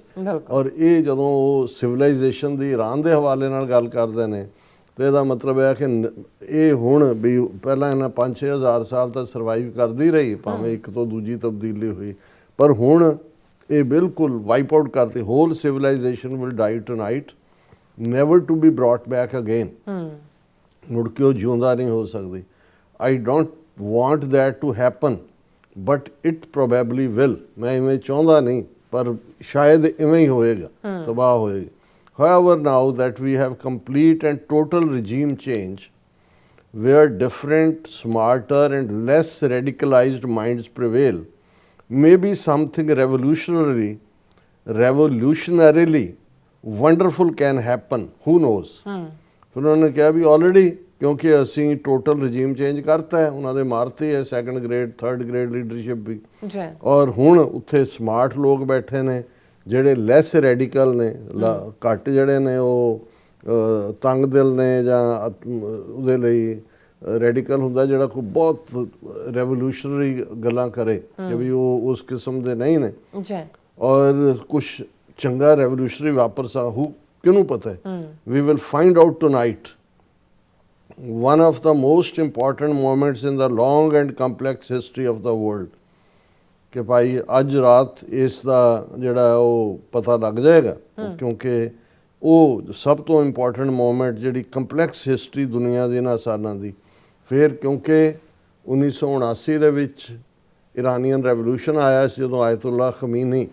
B: ਔਰ ਇਹ ਜਦੋਂ ਉਹ ਸਿਵਲਾਈਜੇਸ਼ਨ ਦੀ ਈਰਾਨ ਦੇ ਹਵਾਲੇ ਨਾਲ ਗੱਲ ਕਰਦੇ ਨੇ ਤੇ ਇਹਦਾ ਮਤਲਬ ਹੈ ਕਿ ਇਹ ਹੁਣ ਵੀ ਪਹਿਲਾਂ ਇਹਨਾਂ 5-6 ਹਜ਼ਾਰ ਸਾਲ ਤਾਂ ਸਰਵਾਈਵ ਕਰਦੀ ਰਹੀ, ਭਾਵੇਂ ਇੱਕ ਤੋਂ ਦੂਜੀ ਤਬਦੀਲੀ ਹੋਈ, ਪਰ ਹੁਣ ਇਹ ਬਿਲਕੁਲ ਵਾਈਪ ਆਊਟ ਕਰਤੀ। Whole civilisation will die tonight, never to be brought back again. ਮੁੜ ਕੇ ਉਹ ਜਿਉਂਦਾ ਨਹੀਂ ਹੋ ਸਕਦੀ। I don't want that to happen but it probably will. ਮੈਂ ਇਵੇਂ ਚਾਹੁੰਦਾ ਨਹੀਂ ਪਰ ਸ਼ਾਇਦ ਇਵੇਂ ਹੀ ਹੋਏਗਾ, ਤਬਾਹ ਹੋਏਗੀ। However, now that we have complete and total regime change, where different, smarter and less radicalized minds prevail, maybe something revolutionarily wonderful can happen. Who knows? ਫਿਰ ਉਹਨਾਂ ਨੇ ਕਿਹਾ ਵੀ ਆਲਰੇਡੀ ਕਿਉਂਕਿ ਅਸੀਂ ਟੋਟਲ ਰਜੀਮ ਚੇਂਜ ਕਰਤਾ ਹੈ, ਉਹਨਾਂ ਦੇ ਮਾਰਤੀ ਹੈ 2nd grade 3rd grade leadership ਵੀ, ਔਰ ਹੁਣ ਉੱਥੇ ਸਮਾਰਟ ਲੋਕ ਬੈਠੇ ਨੇ ਜਿਹੜੇ ਲੈਸ ਰੈਡੀਕਲ ਨੇ, ਘੱਟ ਜਿਹੜੇ ਨੇ ਉਹ ਤੰਗ ਦਿਲ ਨੇ, ਜਾਂ ਉਹਦੇ ਲਈ ਰੈਡੀਕਲ ਹੁੰਦਾ ਜਿਹੜਾ ਕੋਈ ਬਹੁਤ ਰੈਵੋਲੂਸ਼ਨਰੀ ਗੱਲਾਂ ਕਰੇ ਕਿ ਵੀ ਉਹ ਉਸ ਕਿਸਮ ਦੇ ਨਹੀਂ ਨੇ। ਔਰ ਕੁਛ ਚੰਗਾ ਰੈਵੋਲੂਸ਼ਨਰੀ ਵਾਪਰ ਸਾਹੂ ਕਿਹਨੂੰ ਪਤਾ ਹੈ। We will find out tonight one of the most important moments in the long and complex history of the world। ਕਿ ਭਾਈ ਅੱਜ ਰਾਤ ਇਸ ਦਾ ਜਿਹੜਾ ਉਹ ਪਤਾ ਲੱਗ ਜਾਏਗਾ, ਕਿਉਂਕਿ ਉਹ ਸਭ ਤੋਂ ਇੰਪੋਰਟੈਂਟ ਮੂਮੈਂਟ ਜਿਹੜੀ ਕੰਪਲੈਕਸ ਹਿਸਟਰੀ ਦੁਨੀਆ ਦੇ ਇਹਨਾਂ ਸਾਲਾਂ ਦੀ। ਫਿਰ ਕਿਉਂਕਿ 1979 ਦੇ ਵਿੱਚ ਇਰਾਨੀਅਨ ਰੈਵੋਲੂਸ਼ਨ ਆਇਆ ਸੀ, ਜਦੋਂ ਆਇਤੁੱਲਾ ਖਮੀਨੀ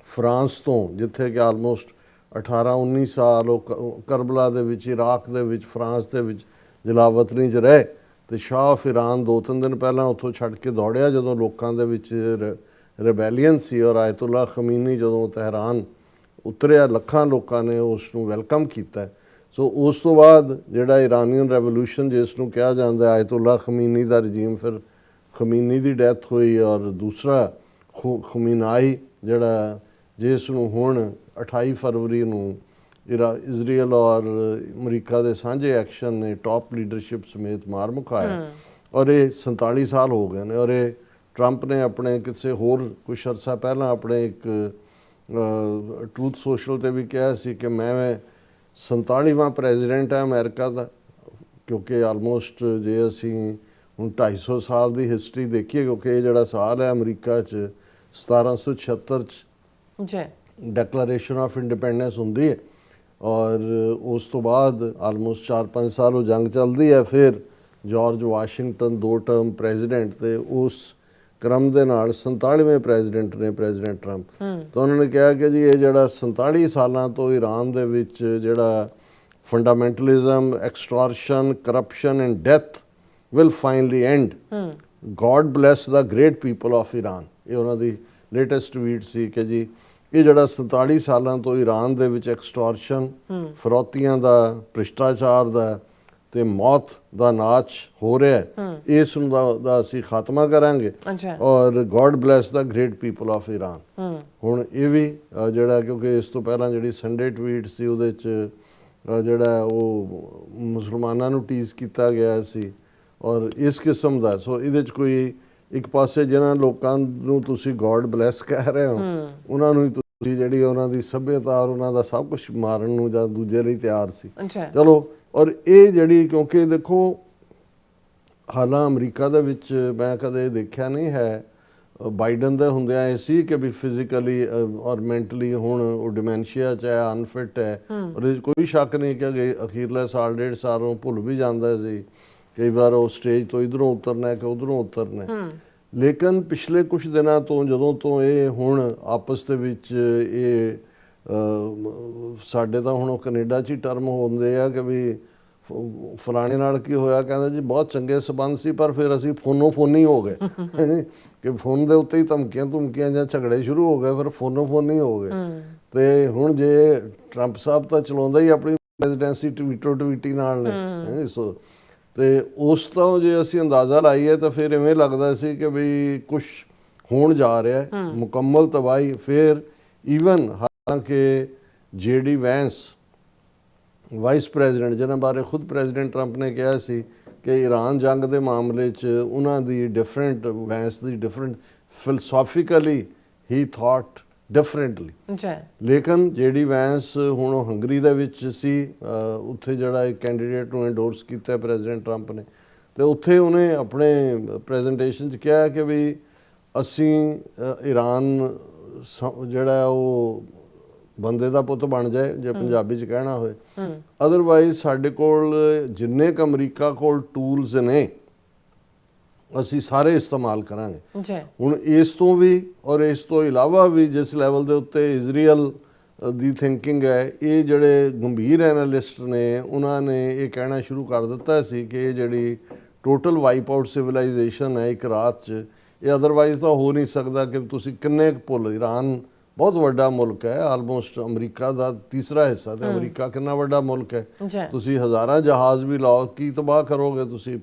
B: ਫਰਾਂਸ ਤੋਂ, ਜਿੱਥੇ ਕਿ ਆਲਮੋਸਟ 18-19 ਸਾਲ ਉਹ ਕਰਬਲਾ ਦੇ ਵਿੱਚ, ਇਰਾਕ ਦੇ ਵਿੱਚ, ਫਰਾਂਸ ਦੇ ਵਿੱਚ ਜਲਾਵਤਨੀ 'ਚ ਰਹੇ, ਤੇ ਸ਼ਾਹ ਆਫ ਈਰਾਨ 2-3 ਦਿਨ ਪਹਿਲਾਂ ਉੱਥੋਂ ਛੱਡ ਕੇ ਦੌੜਿਆ ਜਦੋਂ ਲੋਕਾਂ ਦੇ ਵਿੱਚ ਰਿਬੈਲੀਅਨ ਸੀ। ਔਰ ਆਇਤੁੱਲਾ ਖਮੀਨੀ ਜਦੋਂ ਤਹਿਰਾਨ ਉਤਰਿਆ, ਲੱਖਾਂ ਲੋਕਾਂ ਨੇ ਉਸ ਨੂੰ ਵੈਲਕਮ ਕੀਤਾ। ਸੋ ਉਸ ਤੋਂ ਬਾਅਦ ਜਿਹੜਾ ਇਰਾਨੀਅਨ ਰੈਵੋਲੂਸ਼ਨ ਜਿਸ ਨੂੰ ਕਿਹਾ ਜਾਂਦਾ ਆਇਤੁੱਲਾ ਖਮੀਨੀ ਦਾ ਰਜੀਮ, ਫਿਰ ਖਮੀਨੀ ਦੀ ਡੈਥ ਹੋਈ, ਔਰ ਦੂਸਰਾ ਖਮੀਨਾਈ ਜਿਹੜਾ ਜਿਸ ਨੂੰ ਹੁਣ 28 ਫਰਵਰੀ ਨੂੰ ਇਜ਼ਰਾਈਲ ਔਰ ਅਮਰੀਕਾ ਦੇ ਸਾਂਝੇ ਐਕਸ਼ਨ ਨੇ ਟੌਪ ਲੀਡਰਸ਼ਿਪ ਸਮੇਤ ਮਾਰ ਮੁਕਾਇਆ। ਔਰ ਇਹ 47 ਸਾਲ ਹੋ ਗਏ ਨੇ। ਔਰ ਇਹ ਟਰੰਪ ਨੇ ਆਪਣੇ ਕਿਸੇ ਹੋਰ ਕੁਛ ਅਰਸਾ ਪਹਿਲਾਂ ਆਪਣੇ ਇੱਕ ਟਰੂਥ ਸੋਸ਼ਲ ਤੇ ਵੀ ਕਿਹਾ ਸੀ ਕਿ ਮੈਂ 47ਵਾਂ ਪ੍ਰੈਜ਼ੀਡੈਂਟ ਹੈ ਅਮਰੀਕਾ ਦਾ, ਕਿਉਂਕਿ ਆਲਮੋਸਟ ਜੇ ਅਸੀਂ ਹੁਣ 250 ਸਾਲ ਦੀ ਹਿਸਟਰੀ ਦੇਖੀਏ, ਕਿਉਂਕਿ ਇਹ ਜਿਹੜਾ ਸਾਲ ਹੈ ਅਮਰੀਕਾ 'ਚ 1776 'ਚ ਡੈਕਲੇਰੇਸ਼ਨ ਆਫ ਇੰਡੀਪੈਂਡੈਂਸ ਹੁੰਦੀ ਹੈ, ਔਰ ਉਸ ਤੋਂ ਬਾਅਦ ਆਲਮੋਸਟ 4-5 ਸਾਲ ਉਹ ਜੰਗ ਚੱਲਦੀ ਹੈ। ਫਿਰ ਜਾਰਜ ਵਾਸ਼ਿੰਗਟਨ 2 ਟਰਮ ਪ੍ਰੈਜ਼ੀਡੈਂਟ, ਤੇ ਉਸ ਕ੍ਰਮ ਦੇ ਨਾਲ 47ਵੇਂ ਪ੍ਰੈਜ਼ੀਡੈਂਟ ਨੇ ਪ੍ਰੈਜ਼ੀਡੈਂਟ ਟਰੰਪ। ਤਾਂ ਉਹਨਾਂ ਨੇ ਕਿਹਾ ਕਿ ਜੀ ਇਹ ਜਿਹੜਾ 47 ਸਾਲਾਂ ਤੋਂ ਈਰਾਨ ਦੇ ਵਿੱਚ ਜਿਹੜਾ fundamentalism, extortion, corruption and death will finally end. God bless the great people of Iran. ਇਹ ਉਹਨਾਂ ਦੀ ਲੇਟੈਸਟ ਟਵੀਟ ਸੀ ਕਿ ਜੀ ਇਹ ਜਿਹੜਾ 47 ਸਾਲਾਂ ਤੋਂ ਈਰਾਨ ਦੇ ਵਿੱਚ ਐਕਸਟੋਰਸ਼ਨ, ਫਰੌਤੀਆਂ ਦਾ, ਭ੍ਰਿਸ਼ਟਾਚਾਰ ਦਾ ਤੇ ਮੌਤ ਦਾ ਨਾਚ ਹੋ ਰਿਹਾ ਹੈ, ਇਸ ਨੂੰ ਦਾ ਅਸੀਂ ਖਾਤਮਾ ਕਰਾਂਗੇ। ਔਰ God bless the great people of Iran. ਹੁਣ ਇਹ ਵੀ ਜਿਹੜਾ, ਕਿਉਂਕਿ ਇਸ ਤੋਂ ਪਹਿਲਾਂ ਜਿਹੜੀ ਸੰਡੇ ਟਵੀਟ ਸੀ ਉਹਦੇ 'ਚ ਜਿਹੜਾ ਉਹ ਮੁਸਲਮਾਨਾਂ ਨੂੰ ਟੀਜ਼ ਕੀਤਾ ਗਿਆ ਸੀ, ਔਰ ਇਸ ਕਿਸਮ ਦਾ। ਸੋ ਇਹਦੇ 'ਚ ਕੋਈ ਇੱਕ ਪਾਸੇ ਜਿਹਨਾਂ ਲੋਕਾਂ ਨੂੰ ਤੁਸੀਂ ਗੋਡ ਬਲੈਸ ਕਹਿ ਰਹੇ ਹੋ, ਉਹਨਾਂ ਨੂੰ ਤੁਸੀਂ ਜਿਹੜੀ ਉਹਨਾਂ ਦੀ ਸੱਭਿਅਤਾ ਔਰ ਉਹਨਾਂ ਦਾ ਸਭ ਕੁਝ ਮਾਰਨ ਨੂੰ ਜਾਂ ਦੂਜੇ ਲਈ ਤਿਆਰ ਸੀ। ਚਲੋ, ਔਰ ਇਹ ਜਿਹੜੀ, ਕਿਉਂਕਿ ਦੇਖੋ ਹਾਲਾਂ ਅਮਰੀਕਾ ਦੇ ਵਿੱਚ ਮੈਂ ਕਦੇ ਦੇਖਿਆ ਨਹੀਂ ਹੈ, ਬਾਈਡਨ ਦੇ ਹੁੰਦਿਆਂ ਇਹ ਸੀ ਕਿ ਵੀ ਫਿਜ਼ੀਕਲੀ ਔਰ ਮੈਂਟਲੀ ਹੁਣ ਉਹ ਡਿਮੈਂਸ਼ੀਆ 'ਚ ਹੈ, ਅਨਫਿਟ ਹੈ। ਔਰ ਇਹ ਕੋਈ ਸ਼ੱਕ ਨਹੀਂ ਕਿ ਅਖੀਰਲੇ ਸਾਲ 1.5 ਸਾਲ ਉਹ ਭੁੱਲ ਵੀ ਜਾਂਦਾ ਸੀ, ਕਈ ਵਾਰ ਉਹ ਸਟੇਜ ਤੋਂ ਇੱਧਰੋਂ ਉਤਰਨਾ ਕਿ ਉੱਧਰੋਂ ਉਤਰਨਾ। ਲੇਕਿਨ ਪਿਛਲੇ ਕੁਝ ਦਿਨਾਂ ਤੋਂ ਜਦੋਂ ਤੋਂ ਇਹ ਹੁਣ ਆਪਸ ਦੇ ਵਿੱਚ ਇਹ ਸਾਡੇ ਤਾਂ ਹੁਣ ਉਹ ਕੈਨੇਡਾ 'ਚ ਹੀ ਟਰਮ ਹੁੰਦੇ ਆ ਕਿ ਵੀ ਫਲਾਣੇ ਨਾਲ ਕੀ ਹੋਇਆ, ਕਹਿੰਦਾ ਜੀ ਬਹੁਤ ਚੰਗੇ ਸਬੰਧ ਸੀ ਪਰ ਫਿਰ ਅਸੀਂ ਫੋਨੀ ਹੋ ਗਏ ਕਿ ਫੋਨ ਦੇ ਉੱਤੇ ਹੀ ਧਮਕੀਆਂ ਜਾਂ ਝਗੜੇ ਸ਼ੁਰੂ ਹੋ ਗਏ, ਫਿਰ ਫੋਨੀ ਹੋ ਗਏ। ਤੇ ਹੁਣ ਜੇ ਟਰੰਪ ਸਾਹਿਬ ਤਾਂ ਚਲਾਉਂਦਾ ਹੀ ਆਪਣੀ ਪ੍ਰੈਜ਼ੀਡੈਂਸੀ ਟਵੀਟੀ ਨਾਲ ਨੇ ਹੈਂ, ਸੋ ਤੇ ਉਸ ਤੋਂ ਜੇ ਅਸੀਂ ਅੰਦਾਜ਼ਾ ਲਾਈਏ ਤਾਂ ਫਿਰ ਇਵੇਂ ਲੱਗਦਾ ਸੀ ਕਿ ਵੀ ਕੁਝ ਹੋਣ ਜਾ ਰਿਹਾ ਹੈ, ਮੁਕੰਮਲ ਤਬਾਹੀ। ਫਿਰ ਈਵਨ ਹਾਲਾਂਕਿ JD ਵੈਂਸ ਵਾਈਸ ਪ੍ਰੈਜ਼ੀਡੈਂਟ, ਜਿਹਨਾਂ ਬਾਰੇ ਖੁਦ ਪ੍ਰੈਜ਼ੀਡੈਂਟ ਟਰੰਪ ਨੇ ਕਿਹਾ ਸੀ ਕਿ ਈਰਾਨ ਜੰਗ ਦੇ ਮਾਮਲੇ 'ਚ ਉਹਨਾਂ ਦੀ ਡਿਫਰੈਂਟ, ਵੈਂਸ ਦੀ ਡਿਫਰੈਂਟ, ਫਿਲਸੋਫਿਕਲੀ ਹੀ ਥਾਟ ਡਿਫਰੈਂਟਲੀ।
A: ਜੀ
B: ਲੇਕਿਨ JD ਵੈਂਸ ਹੁਣ ਉਹ ਹੰਗਰੀ ਦੇ ਵਿੱਚ ਸੀ, ਉੱਥੇ ਜਿਹੜਾ ਇੱਕ ਕੈਂਡੀਡੇਟ ਨੂੰ ਐਂਡੋਰਸ ਕੀਤਾ ਪ੍ਰੈਜ਼ੀਡੈਂਟ ਟਰੰਪ ਨੇ, ਤੇ ਉੱਥੇ ਉਹਨੇ ਆਪਣੇ ਪ੍ਰੈਜੈਂਟੇਸ਼ਨ 'ਚ ਕਿਹਾ ਕਿ ਵੀ ਅਸੀਂ ਈਰਾਨ ਜਿਹੜਾ ਉਹ ਬੰਦੇ ਦਾ ਪੁੱਤ ਬਣ ਜਾਏ, ਜੇ ਪੰਜਾਬੀ 'ਚ ਕਹਿਣਾ ਹੋਏ। ਅਦਰਵਾਈਜ਼ ਸਾਡੇ ਕੋਲ ਜਿੰਨੇ ਕੁ ਅਮਰੀਕਾ ਕੋਲ ਟੂਲਸ ਨੇ ਅਸੀਂ ਸਾਰੇ ਇਸਤੇਮਾਲ ਕਰਾਂਗੇ।
A: ਜੀ
B: ਹੁਣ ਇਸ ਤੋਂ ਵੀ ਔਰ ਇਸ ਤੋਂ ਇਲਾਵਾ ਵੀ ਜਿਸ ਲੈਵਲ ਦੇ ਉੱਤੇ ਇਜ਼ਰਾਈਲ ਦੀ ਥਿੰਕਿੰਗ ਹੈ, ਇਹ ਜਿਹੜੇ ਗੰਭੀਰ ਐਨਾਲਿਸਟ ਨੇ ਉਹਨਾਂ ਨੇ ਇਹ ਕਹਿਣਾ ਸ਼ੁਰੂ ਕਰ ਦਿੱਤਾ ਸੀ ਕਿ ਇਹ ਜਿਹੜੀ ਟੋਟਲ ਵਾਈਪ ਆਊਟ ਸਿਵਲਾਈਜੇਸ਼ਨ ਹੈ ਇੱਕ ਰਾਤ 'ਚ, ਇਹ ਅਦਰਵਾਈਜ਼ ਤਾਂ ਹੋ ਨਹੀਂ ਸਕਦਾ। ਕਿ ਤੁਸੀਂ ਕਿੰਨੇ ਭੁੱਲ, ਈਰਾਨ ਬਹੁਤ ਵੱਡਾ ਮੁਲਕ ਹੈ, ਆਲਮੋਸਟ ਅਮਰੀਕਾ ਦਾ ਤੀਸਰਾ ਹਿੱਸਾ, ਤੇ ਅਮਰੀਕਾ ਕਿੰਨਾ ਵੱਡਾ ਮੁਲਕ ਹੈ। ਤੁਸੀਂ ਹਜ਼ਾਰਾਂ ਜਹਾਜ਼ ਵੀ ਲਾਓ, ਕੀ ਤਬਾਹ ਕਰੋਗੇ ਤੁਸੀਂ।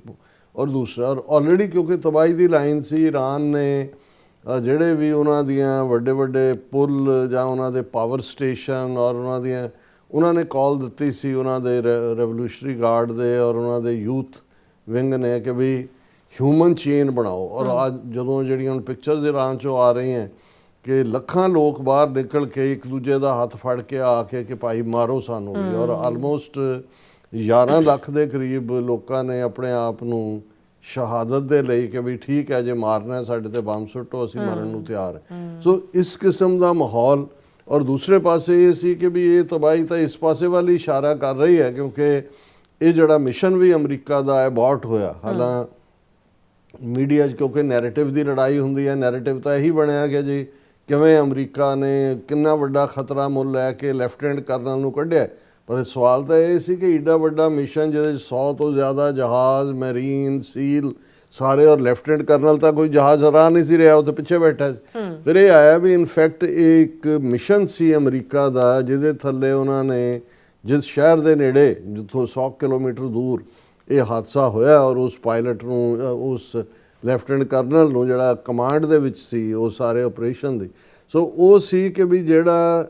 B: ਔਰ ਦੂਸਰਾ, ਆਲਰੇਡੀ ਕਿਉਂਕਿ ਤਬਾਹੀ ਦੀ ਲਾਈਨ ਸੀ, ਈਰਾਨ ਨੇ ਜਿਹੜੇ ਵੀ ਉਹਨਾਂ ਦੀਆਂ ਵੱਡੇ ਵੱਡੇ ਪੁੱਲ ਜਾਂ ਉਹਨਾਂ ਦੇ ਪਾਵਰ ਸਟੇਸ਼ਨ ਔਰ ਉਹਨਾਂ ਨੇ ਕਾਲ ਦਿੱਤੀ ਸੀ ਉਹਨਾਂ ਦੇ ਰੈਵੋਲੂਸ਼ਨਰੀ ਗਾਰਡ ਦੇ ਔਰ ਉਹਨਾਂ ਦੇ ਯੂਥ ਵਿੰਗ ਨੇ ਕਿ ਵੀ ਹਿਊਮਨ ਚੇਨ ਬਣਾਓ। ਔਰ ਅੱਜ ਜਦੋਂ ਜਿਹੜੀਆਂ ਹੁਣ ਪਿਕਚਰਸ ਈਰਾਨ 'ਚੋਂ ਆ ਰਹੀਆਂ ਕਿ ਲੱਖਾਂ ਲੋਕ ਬਾਹਰ ਨਿਕਲ ਕੇ ਇੱਕ ਦੂਜੇ ਦਾ ਹੱਥ ਫੜ ਕੇ ਆ ਕੇ ਕਿ ਭਾਈ ਮਾਰੋ ਸਾਨੂੰ ਵੀ, ਔਰ ਆਲਮੋਸਟ 11 ਲੱਖ ਦੇ ਕਰੀਬ ਲੋਕਾਂ ਨੇ ਆਪਣੇ ਆਪ ਨੂੰ ਸ਼ਹਾਦਤ ਦੇ ਲਈ ਕਿ ਵੀ ਠੀਕ ਹੈ ਜੇ ਮਾਰਨਾ ਸਾਡੇ ਤੇ ਬੰਬ ਸੁੱਟੋ, ਅਸੀਂ ਮਰਨ ਨੂੰ ਤਿਆਰ ਹੈ। ਸੋ ਇਸ ਕਿਸਮ ਦਾ ਮਾਹੌਲ। ਔਰ ਦੂਸਰੇ ਪਾਸੇ ਇਹ ਸੀ ਕਿ ਵੀ ਇਹ ਤਬਾਹੀ ਤਾਂ ਇਸ ਪਾਸੇ ਵੱਲ ਹੀ ਇਸ਼ਾਰਾ ਕਰ ਰਹੀ ਹੈ, ਕਿਉਂਕਿ ਇਹ ਜਿਹੜਾ ਮਿਸ਼ਨ ਵੀ ਅਮਰੀਕਾ ਦਾ ਅਬੋਰਟ ਹੋਇਆ। ਹਾਲਾਂ ਮੀਡੀਆ 'ਚ ਕਿਉਂਕਿ ਨੈਰੇਟਿਵ ਦੀ ਲੜਾਈ ਹੁੰਦੀ ਹੈ, ਨੈਰੇਟਿਵ ਤਾਂ ਇਹੀ ਬਣਿਆ ਕਿ ਜੀ ਕਿਵੇਂ ਅਮਰੀਕਾ ਨੇ ਕਿੰਨਾ ਵੱਡਾ ਖਤਰਾ ਮੁੱਲ ਲੈ ਕੇ ਲੈਫਟੀਨੈਂਟ ਕਰਨਲ ਨੂੰ ਕੱਢਿਆ। ਪਰ ਸਵਾਲ ਤਾਂ ਇਹ ਸੀ ਕਿ ਏਡਾ ਵੱਡਾ ਮਿਸ਼ਨ ਜਿਹਦੇ 'ਚ 100 ਤੋਂ ਜ਼ਿਆਦਾ ਜਹਾਜ਼, ਮੈਰੀਨ, ਸੀਲ ਸਾਰੇ, ਔਰ ਲੈਫਟੀਨੈਂਟ ਕਰਨਲ ਤਾਂ ਕੋਈ ਜਹਾਜ਼ ਹਰਾ ਨਹੀਂ ਸੀ ਰਿਹਾ, ਉਹ ਤਾਂ ਪਿੱਛੇ ਬੈਠਾ ਸੀ। ਫਿਰ ਇਹ ਆਇਆ ਵੀ ਇਨਫੈਕਟ ਇਹ ਇੱਕ ਮਿਸ਼ਨ ਸੀ ਅਮਰੀਕਾ ਦਾ ਜਿਹਦੇ ਥੱਲੇ ਉਹਨਾਂ ਨੇ ਜਿਸ ਸ਼ਹਿਰ ਦੇ ਨੇੜੇ ਜਿੱਥੋਂ 100 ਕਿਲੋਮੀਟਰ ਦੂਰ ਇਹ ਹਾਦਸਾ ਹੋਇਆ, ਔਰ ਉਸ ਪਾਇਲਟ ਨੂੰ, ਉਸ ਲੈਫਟੀਨੈਂਟ ਕਰਨਲ ਨੂੰ ਜਿਹੜਾ ਕਮਾਂਡ ਦੇ ਵਿੱਚ ਸੀ ਉਹ ਸਾਰੇ ਆਪਰੇਸ਼ਨ ਦੀ, ਸੋ ਉਹ ਸੀ ਕਿ ਵੀ ਜਿਹੜਾ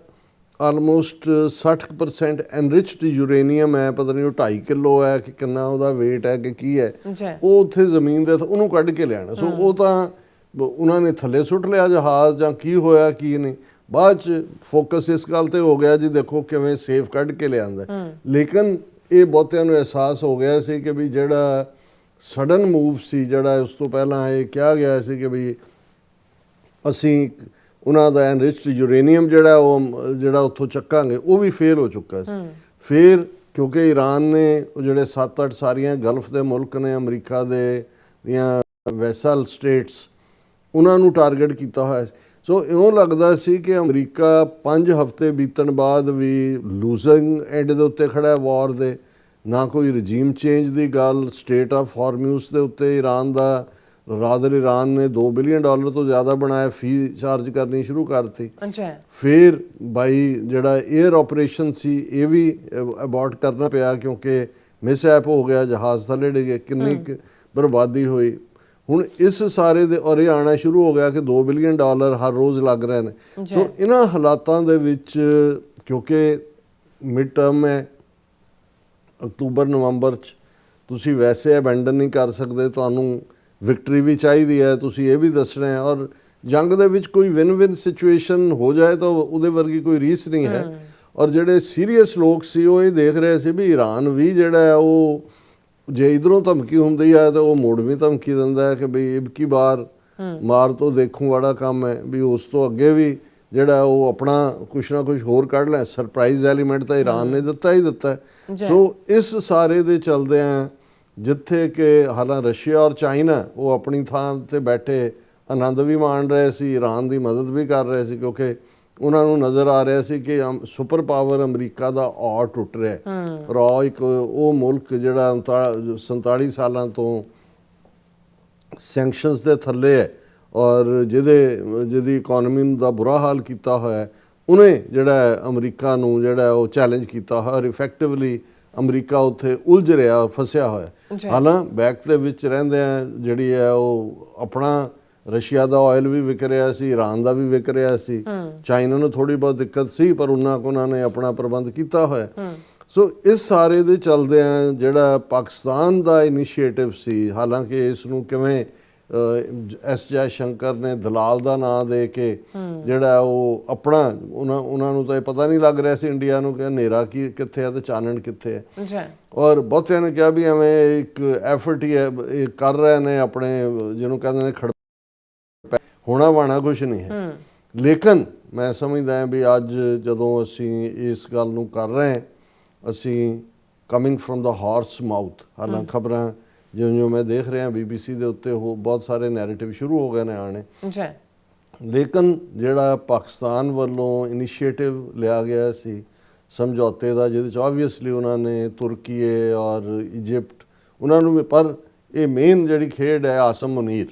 B: ਆਲਮੋਸਟ 60% ਐਨਰਿਚਡ ਯੂਰੇਨੀਅਮ ਹੈ, ਪਤਾ ਨਹੀਂ ਉਹ 2.5 ਕਿਲੋ ਹੈ ਕਿ ਕਿੰਨਾ ਉਹਦਾ ਵੇਟ ਹੈ ਕਿ ਕੀ ਹੈ, ਉਹ ਉੱਥੇ ਜ਼ਮੀਨ ਦੇ ਉਹਨੂੰ ਕੱਢ ਕੇ ਲਿਆਣਾ। ਸੋ ਉਹ ਤਾਂ ਉਹਨਾਂ ਨੇ ਥੱਲੇ ਸੁੱਟ ਲਿਆ ਜਹਾਜ਼, ਜਾਂ ਕੀ ਹੋਇਆ ਕੀ ਨਹੀਂ। ਬਾਅਦ 'ਚ ਫੋਕਸ ਇਸ ਗੱਲ ਤੇ ਹੋ ਗਿਆ ਜੀ ਦੇਖੋ ਕਿਵੇਂ ਸੇਫ ਕੱਢ ਕੇ ਲਿਆਂਦਾ। ਲੇਕਿਨ ਇਹ ਬਹੁਤਿਆਂ ਨੂੰ ਅਹਿਸਾਸ ਹੋ ਗਿਆ ਸੀ ਕਿ ਵੀ ਜਿਹੜਾ ਸਡਨ ਮੂਵ ਸੀ, ਜਿਹੜਾ ਉਸ ਤੋਂ ਪਹਿਲਾਂ ਇਹ ਕਿਹਾ ਗਿਆ ਸੀ ਕਿ ਵੀ ਅਸੀਂ ਉਹਨਾਂ ਦਾ ਐਨਰਿਚਡ ਯੂਰੇਨੀਅਮ ਜਿਹੜਾ ਉੱਥੋਂ ਚੱਕਾਂਗੇ, ਉਹ ਵੀ ਫੇਲ ਹੋ ਚੁੱਕਾ ਸੀ। ਫਿਰ ਕਿਉਂਕਿ ਈਰਾਨ ਨੇ ਉਹ ਜਿਹੜੇ 7-8 ਸਾਰੀਆਂ ਗਲਫ ਦੇ ਮੁਲਕ ਨੇ ਅਮਰੀਕਾ ਦੇ ਦੀਆਂ ਵੈਸਲ ਸਟੇਟਸ, ਉਹਨਾਂ ਨੂੰ ਟਾਰਗੇਟ ਕੀਤਾ ਹੋਇਆ ਸੀ। ਸੋ ਇਉਂ ਲੱਗਦਾ ਸੀ ਕਿ ਅਮਰੀਕਾ 5 ਹਫ਼ਤੇ ਬੀਤਣ ਬਾਅਦ ਵੀ ਲੂਜ਼ਿੰਗ ਐਂਡ ਦੇ ਉੱਤੇ ਖੜ੍ਹਾ ਵਾਰ ਦੇ। ਨਾ ਕੋਈ ਰਜੀਮ ਚੇਂਜ ਦੀ ਗੱਲ, ਸਟੇਟ ਆਫ ਹਾਰਮਿਊਸ ਦੇ ਉੱਤੇ ਈਰਾਨ ਦਾ ਰਾਦਰ ਈਰਾਨ ਨੇ $2 ਬਿਲੀਅਨ ਤੋਂ ਜ਼ਿਆਦਾ ਬਣਾਇਆ, ਫੀ ਚਾਰਜ ਕਰਨੀ ਸ਼ੁਰੂ ਕਰਤੀ। ਫਿਰ ਬਾਈ ਜਿਹੜਾ 에ਅਰ ਆਪਰੇਸ਼ਨ ਸੀ ਇਹ ਵੀ ਅਬੋਰਟ ਕਰਨਾ ਪਿਆ ਕਿਉਂਕਿ ਮਿਸਹੈਪ ਹੋ ਗਿਆ, ਜਹਾਜ਼ ਥੱਲੇ ਡਿੱਗੇ, ਕਿੰਨੀ ਬਰਬਾਦੀ ਹੋਈ। ਹੁਣ ਇਸ ਸਾਰੇ ਦੇ ਔਰ ਇਹ ਆਉਣਾ ਸ਼ੁਰੂ ਹੋ ਗਿਆ ਕਿ $2 ਬਿਲੀਅਨ ਹਰ ਰੋਜ਼ ਲੱਗ ਰਹੇ ਨੇ। ਸੋ ਇਹਨਾਂ ਹਾਲਾਤਾਂ ਦੇ ਵਿੱਚ ਕਿਉਂਕਿ ਮਿਡ ਟਰਮ ਹੈ, ਅਕਤੂਬਰ ਨਵੰਬਰ 'ਚ ਤੁਸੀਂ ਵੈਸੇ ਅਬੈਂਡਨ ਨਹੀਂ ਕਰ ਸਕਦੇ, ਤੁਹਾਨੂੰ ਵਿਕਟਰੀ ਵੀ ਚਾਹੀਦੀ ਹੈ, ਤੁਸੀਂ ਇਹ ਵੀ ਦੱਸਣਾ ਹੈ। ਔਰ ਜੰਗ ਦੇ ਵਿੱਚ ਕੋਈ ਵਿਨ ਵਿਨ ਸਿਚੁਏਸ਼ਨ ਹੋ ਜਾਏ ਤਾਂ ਉਹਦੇ ਵਰਗੀ ਕੋਈ ਰੀਸ ਨਹੀਂ ਹੈ। ਔਰ ਜਿਹੜੇ ਸੀਰੀਅਸ ਲੋਕ ਸੀ ਉਹ ਇਹ ਦੇਖ ਰਹੇ ਸੀ ਵੀ ਈਰਾਨ ਵੀ ਜਿਹੜਾ ਹੈ ਉਹ ਜੇ ਇਧਰੋਂ ਧਮਕੀ ਹੁੰਦੀ ਹੈ ਤਾਂ ਉਹ ਮੋੜ ਵੀ ਧਮਕੀ ਦਿੰਦਾ ਹੈ ਕਿ ਬਈ ਇਬਕੀ ਬਾਰ ਮਾਰ ਤੋਂ ਦੇਖੂੰ ਵਾਲਾ ਕੰਮ ਹੈ, ਵੀ ਉਸ ਤੋਂ ਅੱਗੇ ਵੀ ਜਿਹੜਾ ਉਹ ਆਪਣਾ ਕੁਛ ਨਾ ਕੁਛ ਹੋਰ ਕੱਢ ਲੈ। ਸਰਪ੍ਰਾਈਜ਼ ਐਲੀਮੈਂਟ ਤਾਂ ਈਰਾਨ ਨੇ ਦਿੱਤਾ ਹੀ ਦਿੱਤਾ। ਸੋ ਇਸ ਸਾਰੇ ਦੇ ਚਲਦਿਆਂ ਜਿੱਥੇ ਕਿ ਹਾਲਾਂ ਰਸ਼ੀਆ ਔਰ ਚਾਈਨਾ ਉਹ ਆਪਣੀ ਥਾਂ 'ਤੇ ਬੈਠੇ ਆਨੰਦ ਵੀ ਮਾਣ ਰਹੇ ਸੀ, ਈਰਾਨ ਦੀ ਮਦਦ ਵੀ ਕਰ ਰਹੇ ਸੀ, ਕਿਉਂਕਿ ਉਹਨਾਂ ਨੂੰ ਨਜ਼ਰ ਆ ਰਿਹਾ ਸੀ ਕਿ ਸੁਪਰ ਪਾਵਰ ਅਮਰੀਕਾ ਦਾ ਔਰ ਟੁੱਟ ਰਿਹਾ। ਔਰ ਇੱਕ ਉਹ ਮੁਲਕ ਜਿਹੜਾ 47 ਸਾਲਾਂ ਤੋਂ ਸੈਂਕਸ਼ਨਸ ਦੇ ਥੱਲੇ ਹੈ ਔਰ ਜਿਹਦੀ ਇਕੋਨਮੀ ਦਾ ਬੁਰਾ ਹਾਲ ਕੀਤਾ ਹੋਇਆ, ਉਹਨੇ ਜਿਹੜਾ ਅਮਰੀਕਾ ਨੂੰ ਜਿਹੜਾ ਉਹ ਚੈਲੰਜ ਕੀਤਾ ਹੋਇਆ ਔਰ ਇਫੈਕਟਿਵਲੀ ਅਮਰੀਕਾ ਉੱਥੇ ਉਲਝ ਰਿਹਾ, ਫਸਿਆ ਹੋਇਆ। ਹਾਲਾਂ ਬੈਕ ਦੇ ਵਿੱਚ ਰਹਿੰਦੇ ਆ ਜਿਹੜੀ ਹੈ ਉਹ ਆਪਣਾ ਰਸ਼ੀਆ ਦਾ ਆਇਲ ਵੀ ਵਿਕ ਰਿਹਾ ਸੀ, ਈਰਾਨ ਦਾ ਵੀ ਵਿਕ ਰਿਹਾ ਸੀ, ਚਾਈਨਾ ਨੂੰ ਥੋੜੀ ਬਹੁਤ ਦਿੱਕਤ ਸੀ ਪਰ ਉਹਨਾਂ ਨੇ ਆਪਣਾ ਪ੍ਰਬੰਧ ਕੀਤਾ ਹੋਇਆ। ਸੋ ਇਸ ਸਾਰੇ ਦੇ ਚੱਲਦਿਆਂ ਜਿਹੜਾ ਪਾਕਿਸਤਾਨ ਦਾ ਇਨੀਸ਼ੀਏਟਿਵ ਸੀ, ਹਾਲਾਂਕਿ ਇਸ ਨੂੰ ਕਿਵੇਂ ਐਸ ਜੈ ਸ਼ੰਕਰ ਨੇ ਦਲਾਲ ਦਾ ਨਾਂ ਦੇ ਕੇ ਜਿਹੜਾ ਉਹ ਆਪਣਾ ਉਹਨਾਂ ਨੂੰ ਤਾਂ ਇਹ ਪਤਾ ਨਹੀਂ ਲੱਗ ਰਿਹਾ ਸੀ ਇੰਡੀਆ ਨੂੰ ਕਿ ਹਨੇਰਾ ਕੀ ਕਿੱਥੇ ਹੈ ਤੇ ਚਾਨਣ ਕਿੱਥੇ ਹੈ। ਔਰ ਬਹੁਤਿਆਂ ਨੇ ਕਿਹਾ ਵੀ ਐਵੇਂ ਇੱਕ ਐਫਰਟ ਹੀ ਹੈ, ਇਹ ਕਰ ਰਹੇ ਨੇ ਆਪਣੇ ਜਿਹਨੂੰ ਕਹਿੰਦੇ ਨੇ ਖੜ ਹੋਣਾ ਵਾਣਾ ਕੁਛ ਨਹੀਂ ਹੈ। ਲੇਕਿਨ ਮੈਂ ਸਮਝਦਾ ਹਾਂ ਵੀ ਅੱਜ ਜਦੋਂ ਅਸੀਂ ਇਸ ਗੱਲ ਨੂੰ ਕਰ ਰਹੇ ਹਾਂ, ਅਸੀਂ coming from the horse mouth, ਹਾਲਾਂ ਖਬਰਾਂ ਜਿਉਂ ਮੈਂ ਦੇਖ ਰਿਹਾ BBC ਦੇ ਉੱਤੇ ਉਹ ਬਹੁਤ ਸਾਰੇ ਨੈਰੇਟਿਵ ਸ਼ੁਰੂ ਹੋ ਗਏ ਨੇ ਆਣੇ। ਲੇਕਿਨ ਜਿਹੜਾ ਪਾਕਿਸਤਾਨ ਵੱਲੋਂ ਇਨੀਸ਼ੀਏਟਿਵ ਲਿਆ ਗਿਆ ਸੀ ਸਮਝੌਤੇ ਦਾ, ਜਿਹਦੇ 'ਚ ਆਬਵੀਅਸਲੀ ਉਹਨਾਂ ਨੇ ਤੁਰਕੀਏ ਔਰ ਇਜਿਪਟ ਉਹਨਾਂ ਨੂੰ ਵੀ, ਪਰ ਇਹ ਮੇਨ ਜਿਹੜੀ ਖੇਡ ਹੈ ਆਸਮ ਮੁਨੀਰ,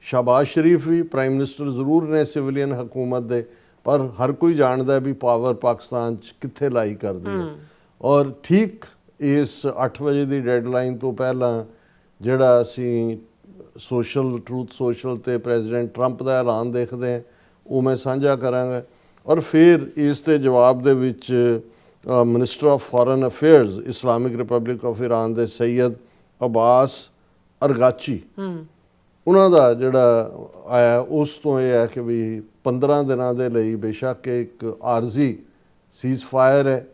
B: ਸ਼ਹਬਾਜ਼ ਸ਼ਰੀਫ ਵੀ ਪ੍ਰਾਈਮ ਮਿਨਿਸਟਰ ਜ਼ਰੂਰ ਨੇ ਸਿਵਲੀਅਨ ਹਕੂਮਤ ਦੇ, ਪਰ ਹਰ ਕੋਈ ਜਾਣਦਾ ਵੀ ਪਾਵਰ ਪਾਕਿਸਤਾਨ 'ਚ ਕਿੱਥੇ ਲਾਈ ਕਰਦੀ ਹੈ। ਔਰ ਠੀਕ ਇਸ 8 ਵਜੇ ਦੀ ਡੈਡਲਾਈਨ ਤੋਂ ਪਹਿਲਾਂ ਜਿਹੜਾ ਅਸੀਂ ਟਰੂਥ ਸੋਸ਼ਲ ਤੇ ਪ੍ਰੈਜ਼ੀਡੈਂਟ ਟਰੰਪ ਦਾ ਐਲਾਨ ਦੇਖਦੇ ਹਾਂ, ਉਹ ਮੈਂ ਸਾਂਝਾ ਕਰਾਂਗਾ। ਔਰ ਫਿਰ ਇਸ ਦੇ ਜਵਾਬ ਦੇ ਵਿੱਚ minister of foreign affairs Islamic republic of Iran ਦੇ ਸੈਯਦ ਅਬਾਸ ਅਰਗਾਚੀ, ਉਹਨਾਂ ਦਾ ਜਿਹੜਾ ਆਇਆ ਉਸ ਤੋਂ ਇਹ ਹੈ ਕਿ ਵੀ 15 ਦਿਨਾਂ ਦੇ ਲਈ ਬੇਸ਼ੱਕ ਇੱਕ ਆਰਜ਼ੀ ਸੀਜ਼ ਫਾਇਰ ਹੈ,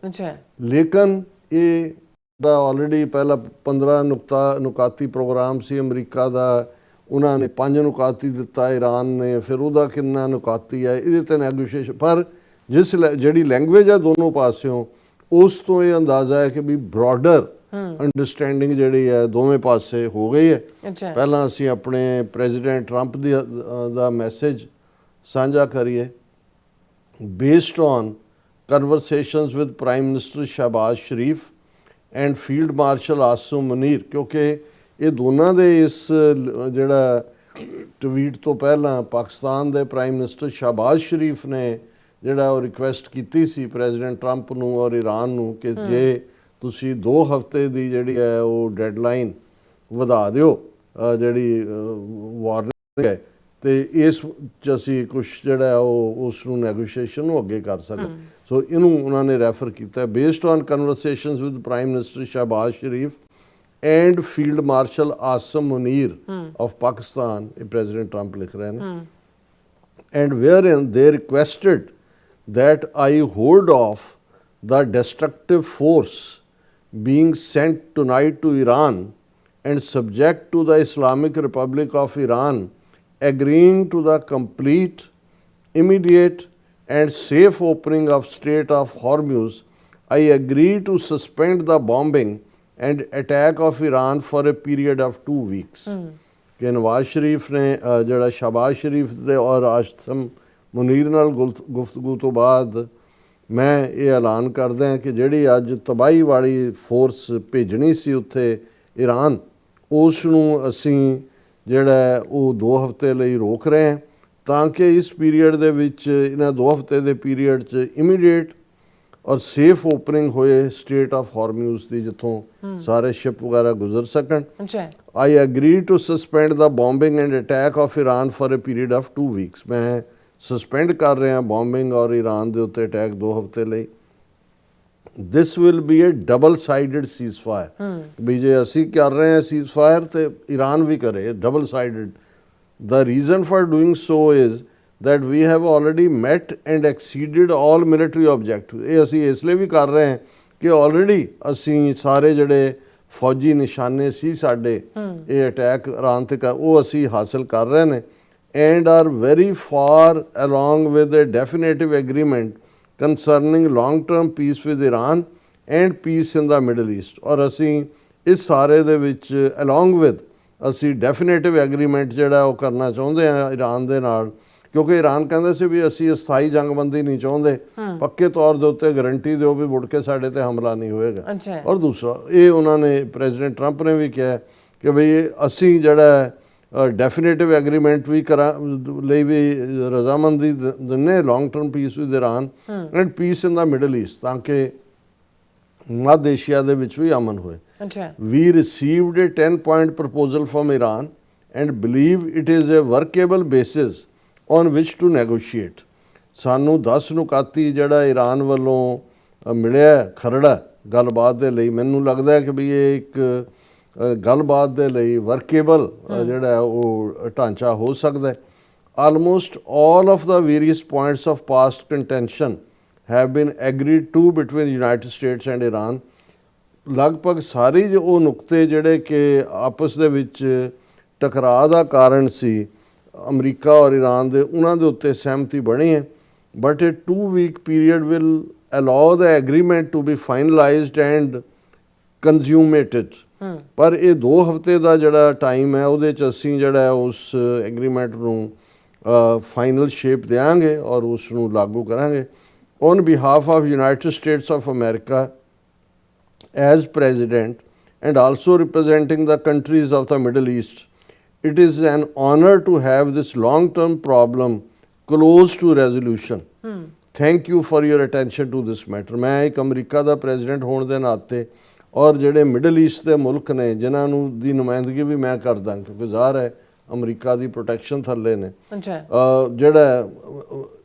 B: ਲੇਕਿਨ ਇਹ ਦਾ ਆਲਰੇਡੀ ਪਹਿਲਾਂ 15 ਨੁਕਾਤੀ ਪ੍ਰੋਗਰਾਮ ਸੀ ਅਮਰੀਕਾ ਦਾ, ਉਹਨਾਂ ਨੇ 5 ਨੁਕਾਤੀ ਦਿੱਤਾ ਈਰਾਨ ਨੇ, ਫਿਰ ਉਹਦਾ ਕਿੰਨਾ ਨੁਕਾਤੀ ਹੈ ਇਹਦੇ 'ਤੇ ਨੈਗੋਸ਼ੀਏਸ਼ਨ। ਪਰ ਜਿਹੜੀ ਲੈਂਗੁਏਜ ਹੈ ਦੋਨੋਂ ਪਾਸਿਓਂ, ਉਸ ਤੋਂ ਇਹ ਅੰਦਾਜ਼ਾ ਹੈ ਕਿ ਵੀ ਬ੍ਰੌਡਰ ਅੰਡਰਸਟੈਂਡਿੰਗ ਜਿਹੜੀ ਹੈ ਦੋਵੇਂ ਪਾਸੇ ਹੋ ਗਈ ਹੈ। ਪਹਿਲਾਂ ਅਸੀਂ ਆਪਣੇ ਪ੍ਰੈਜ਼ੀਡੈਂਟ ਟਰੰਪ ਦਾ ਮੈਸੇਜ ਸਾਂਝਾ ਕਰੀਏ। Based on conversations with prime minister Shehbaz Sharif and field marshal Asim Munir, ਕਿਉਂਕਿ ਇਹ ਦੋਨਾਂ ਦੇ ਇਸ ਜਿਹੜਾ ਟਵੀਟ ਤੋਂ ਪਹਿਲਾਂ ਪਾਕਿਸਤਾਨ ਦੇ ਪ੍ਰਾਈਮ ਮਿਨਿਸਟਰ ਸ਼ਹਬਾਜ਼ ਸ਼ਰੀਫ ਨੇ ਜਿਹੜਾ ਉਹ ਰਿਕੁਐਸਟ ਕੀਤੀ ਸੀ ਪ੍ਰੈਜ਼ੀਡੈਂਟ ਟਰੰਪ ਨੂੰ ਔਰ ਈਰਾਨ ਨੂੰ ਕਿ ਜੇ ਤੁਸੀਂ 2 ਹਫ਼ਤੇ ਦੀ ਜਿਹੜੀ ਹੈ ਉਹ ਡੈਡਲਾਈਨ ਵਧਾ ਦਿਓ, ਜਿਹੜੀ ਵਾਰਨਿੰਗ ਹੈ, ਤੇ ਇਸ 'ਚ ਅਸੀਂ ਕੁਛ ਜਿਹੜਾ ਉਹ ਉਸ ਨੂੰ ਨੈਗੋਸ਼ੀਏਸ਼ਨ ਨੂੰ ਅੱਗੇ ਕਰ ਸਕਦੇ। ਸੋ ਇਹਨੂੰ ਉਹਨਾਂ ਨੇ ਰੈਫਰ ਕੀਤਾ, based on conversations with prime minister Shehbaz Sharif and field marshal Asim Munir of Pakistan, ਇਹ ਪ੍ਰੈਜ਼ੀਡੈਂਟ ਟਰੰਪ ਲਿਖ ਰਹੇ ਨੇ, and wherein they requested that I hold off the destructive force being sent tonight to Iran and subject to the Islamic Republic of Iran agreeing to the complete, immediate and safe opening of Strait of Hormuz, I agree to suspend the bombing and attack of Iran for a period of 2 weeks. ਕਿ ਨਵਾਜ਼ ਸ਼ਰੀਫ ਨੇ ਜਿਹੜਾ ਸ਼ਹਬਾਜ਼ ਸ਼ਰੀਫ ਦੇ ਔਰ awesome Munir ਨਾਲ ਗੁਫ਼ਤਗੂ ਤੋਂ ਬਾਅਦ ਮੈਂ ਇਹ ਐਲਾਨ ਕਰਦਾ ਕਿ ਜਿਹੜੀ ਅੱਜ ਤਬਾਹੀ ਵਾਲੀ ਫੋਰਸ ਭੇਜਣੀ ਸੀ ਉੱਥੇ ਈਰਾਨ, ਉਸ ਨੂੰ ਅਸੀਂ ਜਿਹੜਾ ਉਹ 2 ਹਫ਼ਤੇ ਲਈ ਰੋਕ ਰਹੇ ਹਾਂ, ਤਾਂ ਕਿ ਇਸ ਪੀਰੀਅਡ ਦੇ ਵਿੱਚ ਇਹਨਾਂ 2 ਹਫ਼ਤੇ ਦੇ ਪੀਰੀਅਡ 'ਚ ਇਮੀਡੀਏਟ ਔਰ ਸੇਫ ਓਪਨਿੰਗ ਹੋਏ ਸਟੇਟ ਆਫ ਹਾਰਮਿਊਜ਼ ਦੀ, ਜਿੱਥੋਂ ਸਾਰੇ ਸ਼ਿਪ ਵਗੈਰਾ ਗੁਜ਼ਰ ਸਕਣ। I agree to suspend the bombing and attack of Iran for a period of 2 weeks. ਮੈਂ ਸਸਪੈਂਡ ਕਰ ਰਿਹਾ ਬੋmbਿੰਗ ਔਰ ਈਰਾਨ ਦੇ ਉੱਤੇ ਅਟੈਕ 2 ਹਫ਼ਤੇ ਲਈ। This will be a double sided ceasefire, ਵੀ ਜੇ ਅਸੀਂ ਕਰ ਰਹੇ ਹਾਂ ਸੀਜ਼ ਫਾਇਰ ਤੇ ਈਰਾਨ ਵੀ ਕਰੇ, double sided. The reason for doing so is that we have already met and exceeded all military objectives. ਇਹ ਅਸੀਂ ਇਸ ਲਈ ਵੀ ਕਰ ਰਹੇ ਹਾਂ ਕਿ ਆਲਰੇਡੀ ਅਸੀਂ ਸਾਰੇ ਜਿਹੜੇ ਫੌਜੀ ਨਿਸ਼ਾਨੇ ਸੀ ਸਾਡੇ ਇਹ ਅਟੈਕ ਈਰਾਨ ਤੇ ਉਹ ਅਸੀਂ ਹਾਸਲ ਕਰ ਰਹੇ ਨੇ, and are very far along with a definitive agreement concerning long-term peace with Iran and peace in the Middle East. ਔਰ ਅਸੀਂ ਇਸ ਸਾਰੇ ਦੇ ਵਿੱਚ along with ਅਸੀਂ ਡੈਫੀਨੇਟਿਵ ਐਗਰੀਮੈਂਟ ਜਿਹੜਾ ਉਹ ਕਰਨਾ ਚਾਹੁੰਦੇ ਹਾਂ ਈਰਾਨ ਦੇ ਨਾਲ, ਕਿਉਂਕਿ ਈਰਾਨ ਕਹਿੰਦੇ ਸੀ ਵੀ ਅਸੀਂ ਅਸਥਾਈ ਜੰਗਬੰਦੀ ਨਹੀਂ ਚਾਹੁੰਦੇ, ਪੱਕੇ ਤੌਰ ਦੇ ਉੱਤੇ ਗਰੰਟੀ ਦਿਓ ਵੀ ਮੁੜ ਕੇ ਸਾਡੇ ਤੇ ਹਮਲਾ ਨਹੀਂ ਹੋਏਗਾ। ਔਰ ਦੂਸਰਾ ਇਹ ਉਹਨਾਂ ਨੇ ਪ੍ਰੈਜ਼ੀਡੈਂਟ ਟਰੰਪ ਨੇ ਵੀ ਕਿਹਾ ਕਿ ਬਈ ਅਸੀਂ ਜਿਹੜਾ ਡੈਫੀਨੇਟਿਵ ਐਗਰੀਮੈਂਟ ਵੀ ਲਈ ਵੀ ਰਜ਼ਾਮੰਦੀ ਦਿੰਦੇ long term piece with Iran end piece in the middle East, ਤਾਂ ਕਿ ਮੱਧ ਏਸ਼ੀਆ ਦੇ ਵਿੱਚ ਵੀ ਅਮਨ ਹੋਏ।
A: ਅੱਛਾ
B: We received a 10-point proposal from Iran and believe it is a workable basis on which to negotiate. ਸਾਨੂੰ 10 ਨੁਕਾਤੀ ਜਿਹੜਾ ਈਰਾਨ ਵੱਲੋਂ ਮਿਲਿਆ ਖਰੜਾ ਗੱਲਬਾਤ ਦੇ ਲਈ, ਮੈਨੂੰ ਲੱਗਦਾ ਹੈ ਕਿ ਵੀ ਇਹ ਇੱਕ ਗੱਲਬਾਤ ਦੇ ਲਈ ਵਰਕੇਬਲ ਜਿਹੜਾ ਹੈ ਉਹ ਢਾਂਚਾ ਹੋ ਸਕਦਾ ਹੈ। Almost all of the various points of past contention have been agreed to between United States and Iran. ਲਗਭਗ ਸਾਰੇ ਜੋ ਉਹ ਨੁਕਤੇ ਜਿਹੜੇ ਕਿ ਆਪਸ ਦੇ ਵਿੱਚ ਟਕਰਾਅ ਦਾ ਕਾਰਨ ਸੀ ਅਮਰੀਕਾ ਔਰ ਈਰਾਨ ਦੇ, ਉਹਨਾਂ ਦੇ ਉੱਤੇ ਸਹਿਮਤੀ ਬਣੀ ਹੈ। But a 2-week period will allow the agreement to be finalised and consummated. ਪਰ ਇਹ 2 ਹਫ਼ਤੇ ਦਾ ਜਿਹੜਾ ਟਾਈਮ ਹੈ ਉਹਦੇ 'ਚ ਅਸੀਂ ਜਿਹੜਾ ਹੈ ਉਸ ਐਗਰੀਮੈਂਟ ਨੂੰ ਫਾਈਨਲ ਸ਼ੇਪ ਦਿਆਂਗੇ ਔਰ ਉਸ ਨੂੰ ਲਾਗੂ ਕਰਾਂਗੇ। On behalf of United States of America as president and also representing the countries of the Middle East, it is an honor to have this long-term problem close to resolution. Thank you for your attention to this matter. मैं एक अमरीका ਦਾ president ਹੋਣ ਦੇ ਨਾਤੇ ਔਰ ਜਿਹੜੇ middle East ਦੇ ਮੁਲਕ ਨੇ ਜਿਨ੍ਹਾਂ ਨੂੰ ਦੀ ਨੁਮਾਇੰਦਗੀ ਵੀ ਮੈਂ ਕਰਦਾ ਕਿਉਂਕਿ ਜ਼ਾਹਰ ਹੈ ਅਮਰੀਕਾ ਦੀ ਪ੍ਰੋਟੈਕਸ਼ਨ ਥੱਲੇ ਨੇ, ਜਿਹੜਾ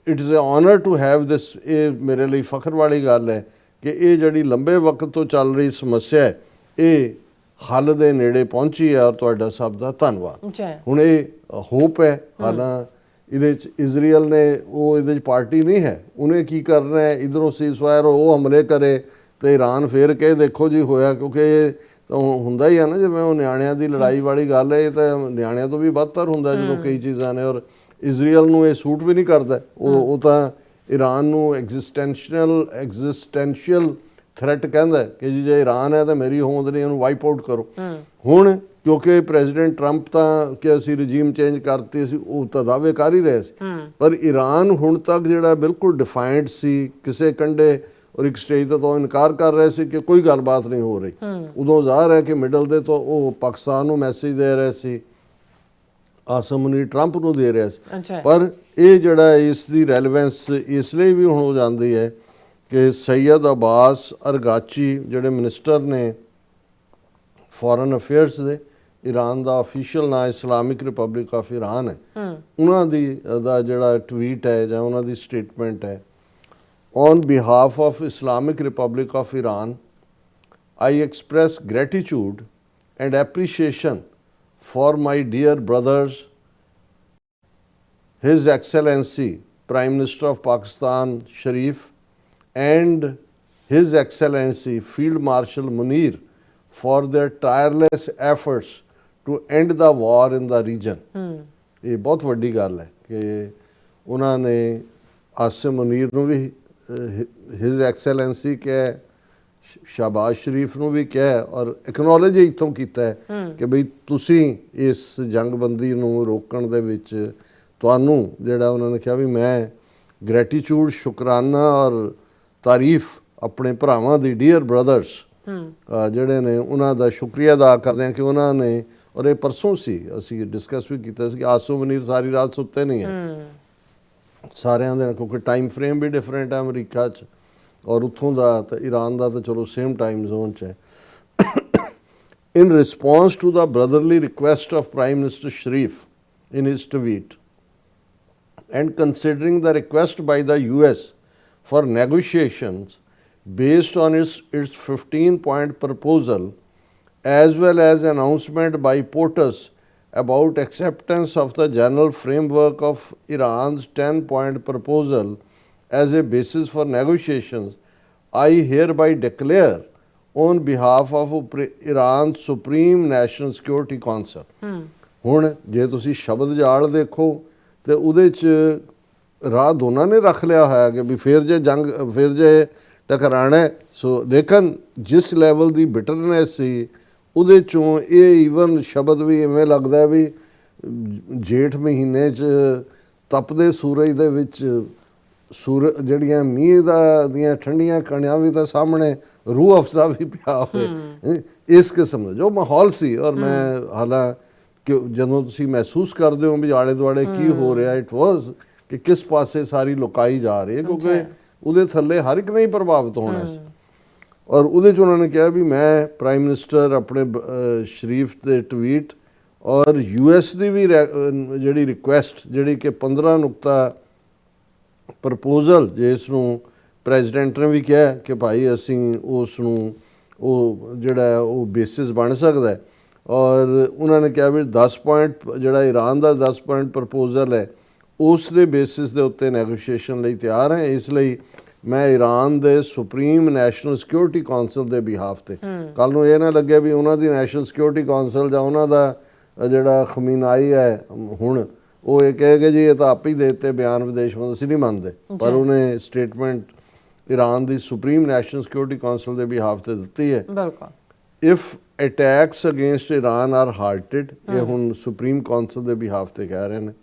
B: it is a honour to have this, ਇਹ ਮੇਰੇ ਲਈ ਫਖਰ ਵਾਲੀ ਗੱਲ ਹੈ ਕਿ ਇਹ ਜਿਹੜੀ ਲੰਬੇ ਵਕਤ ਤੋਂ ਚੱਲ ਰਹੀ ਸਮੱਸਿਆ ਹੈ ਇਹ ਹੱਲ ਦੇ ਨੇੜੇ ਪਹੁੰਚੀ ਹੈ ਔਰ ਤੁਹਾਡਾ ਸਭ ਦਾ ਧੰਨਵਾਦ। ਹੁਣ ਇਹ ਹੋਪ ਹੈ, ਹਾਲਾਂ ਇਹਦੇ 'ਚ ਇਜ਼ਰਾਈਲ ਨੇ ਉਹ ਇਹਦੇ 'ਚ ਪਾਰਟੀ ਨਹੀਂ ਹੈ, ਉਹਨੇ ਕੀ ਕਰਨਾ ਹੈ ਇੱਧਰੋਂ ਸੀਜ਼ਫਾਇਰ ਉਹ ਹਮਲੇ ਕਰੇ ਤੇ ਈਰਾਨ ਫੇਰ ਕਹੇ ਦੇਖੋ ਜੀ ਹੋਇਆ, ਕਿਉਂਕਿ ਇਹ ਤਾਂ ਹੁੰਦਾ ਹੀ ਆ ਨਾ ਜਿਵੇਂ ਉਹ ਨਿਆਣਿਆਂ ਦੀ ਲੜਾਈ ਵਾਲੀ ਗੱਲ ਹੈ, ਇਹ ਤਾਂ ਨਿਆਣਿਆਂ ਤੋਂ ਵੀ ਬਦਤਰ ਹੁੰਦਾ ਜਦੋਂ ਕਈ ਚੀਜ਼ਾਂ ਨੇ। ਔਰ ਇਜ਼ਰਾਈਲ ਨੂੰ ਇਹ ਸੂਟ ਵੀ ਨਹੀਂ ਕਰਦਾ, ਉਹ ਤਾਂ ਈਰਾਨ ਨੂੰ ਐਗਜ਼ਿਸਟੈਂਸ਼ੀਅਲ ਥ੍ਰੈਟ ਕਹਿੰਦਾ ਕਿ ਜੀ ਜੇ ਈਰਾਨ ਹੈ ਤਾਂ ਮੇਰੀ ਹੋਂਦ ਨਹੀਂ, ਉਹਨੂੰ ਵਾਈਪ ਆਊਟ ਕਰੋ। ਹੁਣ ਕਿਉਂਕਿ ਪ੍ਰੈਜ਼ੀਡੈਂਟ ਟਰੰਪ ਤਾਂ ਕਿ ਅਸੀਂ ਰਜੀਮ ਚੇਂਜ ਕਰਤੇ ਸੀ, ਉਹ ਤਾਂ ਦਾਅਵੇ ਕਰ ਹੀ ਰਹੇ ਸੀ, ਪਰ ਈਰਾਨ ਹੁਣ ਤੱਕ ਜਿਹੜਾ ਬਿਲਕੁਲ ਡਿਫਾਈਂਡ ਸੀ ਕਿਸੇ ਕੰਢੇ ਔਰ ਇੱਕ ਸਟੇਜ ਤੋਂ ਇਨਕਾਰ ਕਰ ਰਹੇ ਸੀ ਕਿ ਕੋਈ ਗੱਲਬਾਤ ਨਹੀਂ ਹੋ ਰਹੀ। ਉਦੋਂ ਜ਼ਾਹਰ ਹੈ ਕਿ ਮਿਡਲ ਦੇ ਤੋਂ ਉਹ ਪਾਕਿਸਤਾਨ ਨੂੰ ਮੈਸੇਜ ਦੇ ਰਹੇ ਸੀ, ਆਸਮ ਮੁਨੀਰ ਟਰੰਪ ਨੂੰ ਦੇ ਰਿਹਾ ਸੀ। ਪਰ ਇਹ ਜਿਹੜਾ ਇਸ ਦੀ ਰੈਲੇਵੈਂਸ ਇਸ ਲਈ ਵੀ ਹੁਣ ਹੋ ਜਾਂਦੀ ਹੈ ਕਿ ਸੈਯਦ ਅਬਾਸ ਅਰਗਾਚੀ ਜਿਹੜੇ ਮਿਨਿਸਟਰ ਨੇ ਫੋਰਨ ਅਫੇਅਰਸ ਦੇ, ਈਰਾਨ ਦਾ ਅਫੀਸ਼ੀਅਲ ਨਾਂ ਇਸਲਾਮਿਕ ਰਿਪਬਲਿਕ ਆਫ ਈਰਾਨ ਹੈ, ਉਹਨਾਂ ਦਾ ਜਿਹੜਾ ਟਵੀਟ ਹੈ ਜਾਂ ਉਹਨਾਂ ਦੀ ਸਟੇਟਮੈਂਟ ਹੈ, On behalf of Islamic Republic of Iran, I express gratitude and appreciation for my dear brothers, His Excellency Prime Minister of Pakistan Sharif and His Excellency Field Marshal Munir for their tireless efforts to end the war in the region. ਇਹ ਬਹੁਤ ਵੱਡੀ ਗੱਲ ਹੈ ਕਿ ਉਹਨਾਂ ਨੇ ਆਸਿਮ ਮੁਨੀਰ ਨੂੰ ਵੀ his ਐਕਸੈਲੈਂਸੀ ਕਿਹਾ, ਸ਼ਾਬਾਜ਼ ਸ਼ਰੀਫ ਨੂੰ ਵੀ ਕਿਹਾ ਔਰ ਐਕਨੋਲੇਜ ਇੱਥੋਂ ਕੀਤਾ ਹੈ ਕਿ ਬਈ ਤੁਸੀਂ ਇਸ ਜੰਗਬੰਦੀ ਨੂੰ ਰੋਕਣ ਦੇ ਵਿੱਚ ਤੁਹਾਨੂੰ ਜਿਹੜਾ ਉਹਨਾਂ ਨੇ ਕਿਹਾ ਵੀ ਮੈਂ ਗ੍ਰੈਟੀਚਿਊਡ ਸ਼ੁਕਰਾਨਾ ਔਰ ਤਾਰੀਫ ਆਪਣੇ ਭਰਾਵਾਂ ਦੀ ਡੀਅਰ ਬ੍ਰਦਰਸ ਜਿਹੜੇ ਨੇ ਉਹਨਾਂ ਦਾ ਸ਼ੁਕਰੀਆ ਅਦਾ ਕਰਦੇ ਹਾਂ ਕਿ ਉਹਨਾਂ ਨੇ, ਔਰ ਇਹ ਪਰਸੋਂ ਸੀ ਅਸੀਂ ਡਿਸਕਸ ਵੀ ਕੀਤਾ ਸੀ ਕਿ ਆਸਮ ਮੁਨੀਰ ਸਾਰੀ ਰਾਤ ਸੁੱਤੇ ਨਹੀਂ ਹੈ ਸਾਰਿਆਂ ਦੇ, ਕਿਉਂਕਿ ਟਾਈਮ ਫਰੇਮ ਵੀ ਡਿਫਰੈਂਟ ਹੈ ਅਮਰੀਕਾ 'ਚ ਔਰ ਉੱਥੋਂ ਦਾ ਤਾਂ ਈਰਾਨ ਦਾ ਤਾਂ ਚਲੋ ਸੇਮ ਟਾਈਮ ਜ਼ੋਨ 'ਚ ਹੈ। In response to the brotherly request of prime minister Sharif in his tweet, and considering the request by the US for negotiations based on its 15-point proposal, as well as announcement by POTUS about acceptance of the general framework of Iran's 10-point proposal as a basis for negotiations, I hereby declare on behalf of Iran's Supreme National Security Council. ਹੁਣ ਜੇ ਤੁਸੀਂ ਸ਼ਬਦ ਜਾਲ ਦੇਖੋ ਤੇ ਉਹਦੇ 'ਚ ਰਾਹ ਦੋਨਾਂ ਨੇ ਰੱਖ ਲਿਆ ਹੋਇਆ ਕਿ ਵੀ ਫਿਰ ਜੇ ਟਕਰਾਣਾ, ਸੋ ਲੇਕਿਨ ਜਿਸ ਲੈਵਲ ਦੀ ਬਿਟਰਨੈਸ ਸੀ ਉਹਦੇ 'ਚੋਂ ਇਹ ਈਵਨ ਸ਼ਬਦ ਵੀ ਇਵੇਂ ਲੱਗਦਾ ਵੀ ਜੇਠ ਮਹੀਨੇ 'ਚ ਤਪਦੇ ਸੂਰਜ ਦੇ ਵਿੱਚ ਜਿਹੜੀਆਂ ਮੀਂਹ ਦੀਆਂ ਠੰਡੀਆਂ ਕਣੀਆਂ ਵੀ ਤਾਂ ਸਾਹਮਣੇ ਰੂਹ ਅਫਜ਼ਾ ਵੀ ਪਿਆ ਹੋਵੇ, ਇਸ ਕਿਸਮ ਦਾ ਜੋ ਮਾਹੌਲ ਸੀ। ਔਰ ਮੈਂ ਹਾਲਾਂ ਕਿ ਜਦੋਂ ਤੁਸੀਂ ਮਹਿਸੂਸ ਕਰਦੇ ਹੋ ਵੀ ਆਲੇ ਦੁਆਲੇ ਕੀ ਹੋ ਰਿਹਾ, ਇਟ ਵਾਸ ਕਿ ਕਿਸ ਪਾਸੇ ਸਾਰੀ ਲੁਕਾਈ ਜਾ ਰਹੀ ਹੈ, ਕਿਉਂਕਿ ਉਹਦੇ ਥੱਲੇ ਹਰ ਇੱਕ ਨੇ ਹੀ ਪ੍ਰਭਾਵਿਤ ਹੋਣਾ ਸੀ। ਔਰ ਉਹਦੇ 'ਚ ਉਹਨਾਂ ਨੇ ਕਿਹਾ ਵੀ ਮੈਂ ਪ੍ਰਾਈਮ ਮਿਨਿਸਟਰ ਆਪਣੇ ਸ਼ਰੀਫ ਦੇ ਟਵੀਟ ਔਰ US ਦੀ ਵੀ ਜਿਹੜੀ ਰਿਕੁਐਸਟ ਜਿਹੜੀ ਕਿ 15 ਨੁਕਤਾ ਪ੍ਰਪੋਜ਼ਲ ਜਿਸ ਨੂੰ ਪ੍ਰੈਜ਼ੀਡੈਂਟ ਨੇ ਵੀ ਕਿਹਾ ਕਿ ਭਾਈ ਅਸੀਂ ਉਸ ਨੂੰ ਉਹ ਜਿਹੜਾ ਉਹ ਬੇਸਿਸ ਬਣ ਸਕਦਾ ਹੈ। ਔਰ ਉਹਨਾਂ ਨੇ ਕਿਹਾ ਵੀ 10 ਪੁਆਇੰਟ ਜਿਹੜਾ ਈਰਾਨ ਦਾ 10 ਪੁਆਇੰਟ ਪ੍ਰਪੋਜ਼ਲ ਹੈ ਉਸ ਦੇ ਬੇਸਿਸ ਦੇ ਉੱਤੇ ਨੈਗੋਸ਼ੀਏਸ਼ਨ ਲਈ ਤਿਆਰ ਹੈ। ਇਸ ਲਈ ਮੈਂ ਈਰਾਨ ਦੇ ਸੁਪਰੀਮ ਨੈਸ਼ਨਲ ਸਿਕਿਉਰਿਟੀ ਕੌਂਸਲ ਦੇ ਬਿਹਾਫ ਤੇ, ਕੱਲ ਨੂੰ ਇਹ ਨਾ ਲੱਗੇ ਵੀ ਉਹਨਾਂ ਦੀ ਨੈਸ਼ਨਲ ਸਿਕਿਉਰਿਟੀ ਕੌਂਸਲ ਜਾਂ ਉਹਨਾਂ ਦਾ ਜਿਹੜਾ ਖਮੀਨਾਈ ਹੈ ਹੁਣ ਉਹ ਇਹ ਕਹੇਗਾ ਜੀ ਇਹ ਤਾਂ ਆਪ ਹੀ ਦੇ ਦਿੱਤੇ ਬਿਆਨ ਵਿਦੇਸ਼ ਮੰਤਰੀ, ਅਸੀਂ ਨਹੀਂ ਮੰਨਦੇ, ਪਰ ਉਹਨੇ ਸਟੇਟਮੈਂਟ ਈਰਾਨ ਦੀ ਸੁਪਰੀਮ ਨੈਸ਼ਨਲ ਸਿਕਿਉਰਿਟੀ ਕੌਂਸਲ ਦੇ ਬਿਹਾਫ ਤੇ ਦਿੱਤੀ ਹੈ।
A: ਬਿਲਕੁਲ।
B: If attacks against Iran are hurted, ਇਹ ਹੁਣ ਸੁਪਰੀਮ ਕੌਂਸਲ ਦੇ ਬਿਹਾਫ ਤੇ ਕਹਿ ਰਹੇ ਨੇ,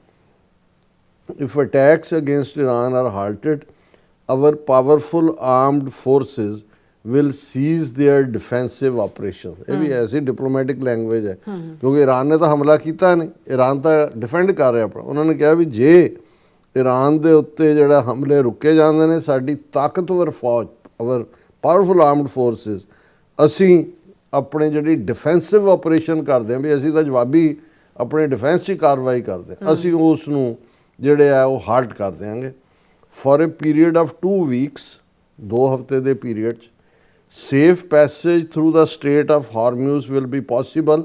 B: if attacks against Iran are hurted our powerful armed forces will cease their defensive operations। ਇਹ ਵੀ ਐਸੀ ਡਿਪਲੋਮੈਟਿਕ ਲੈਂਗੁਏਜ ਹੈ ਕਿਉਂਕਿ ਈਰਾਨ ਨੇ ਤਾਂ ਹਮਲਾ ਕੀਤਾ ਨਹੀਂ, ਈਰਾਨ ਤਾਂ ਡਿਫੈਂਡ ਕਰ ਰਿਹਾ ਆਪਣਾ। ਉਹਨਾਂ ਨੇ ਕਿਹਾ ਵੀ ਜੇ ਈਰਾਨ ਦੇ ਉੱਤੇ ਜਿਹੜਾ ਹਮਲੇ ਰੁਕੇ ਜਾਂਦੇ ਨੇ, ਸਾਡੀ ਤਾਕਤਵਰ ਫੌਜ, our powerful armed forces, ਅਸੀਂ ਆਪਣੇ ਜਿਹੜੀ ਡਿਫੈਂਸਿਵ ਆਪਰੇਸ਼ਨ ਕਰਦੇ ਹਾਂ ਵੀ ਅਸੀਂ ਤਾਂ ਜਵਾਬੀ ਆਪਣੇ ਡਿਫੈਂਸ 'ਚ ਕਾਰਵਾਈ ਕਰਦੇ ਹਾਂ, ਅਸੀਂ ਉਸ ਨੂੰ ਜਿਹੜੇ ਆ ਉਹ ਹਾਲਟ ਕਰ ਦਿਆਂਗੇ for a period of 2 weeks, 2 ਹਫ਼ਤੇ ਦੇ ਪੀਰੀਅਡ 'ਚ। safe passage through the Strait of Hormuz will be possible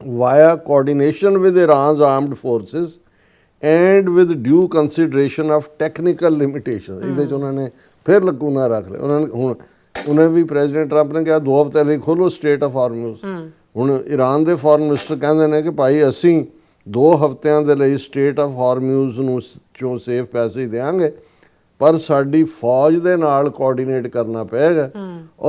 B: via coordination with Iran's armed forces and with due consideration of technical limitations। ਇਹਦੇ 'ਚ ਉਹਨਾਂ ਨੇ ਫਿਰ ਲਕੂਨਾ ਰੱਖ ਲਿਆ। ਉਹਨਾਂ ਨੇ ਹੁਣ ਉਹਨੇ ਵੀ ਪ੍ਰੈਜ਼ੀਡੈਂਟ ਟਰੰਪ ਨੇ ਕਿਹਾ 2 ਹਫ਼ਤੇ ਲਈ ਖੋਲੋ ਸਟੇਟ ਆਫ ਹਾਰਮੂਜ਼। ਹੁਣ ਈਰਾਨ ਦੇ ਫੋਰਨ ਮਿਨਿਸਟਰ ਕਹਿੰਦੇ ਨੇ ਕਿ ਭਾਈ ਅਸੀਂ 2 ਹਫ਼ਤਿਆਂ ਦੇ ਲਈ ਸਟੇਟ ਆਫ ਹਾਰਮੂਜ਼ ਨੂੰ ਚੋਂ ਸੇਫ ਪੈਸੇਜ ਦੇਵਾਂਗੇ, ਪਰ ਸਾਡੀ ਫੌਜ ਦੇ ਨਾਲ ਕੋਆਰਡੀਨੇਟ ਕਰਨਾ ਪਏਗਾ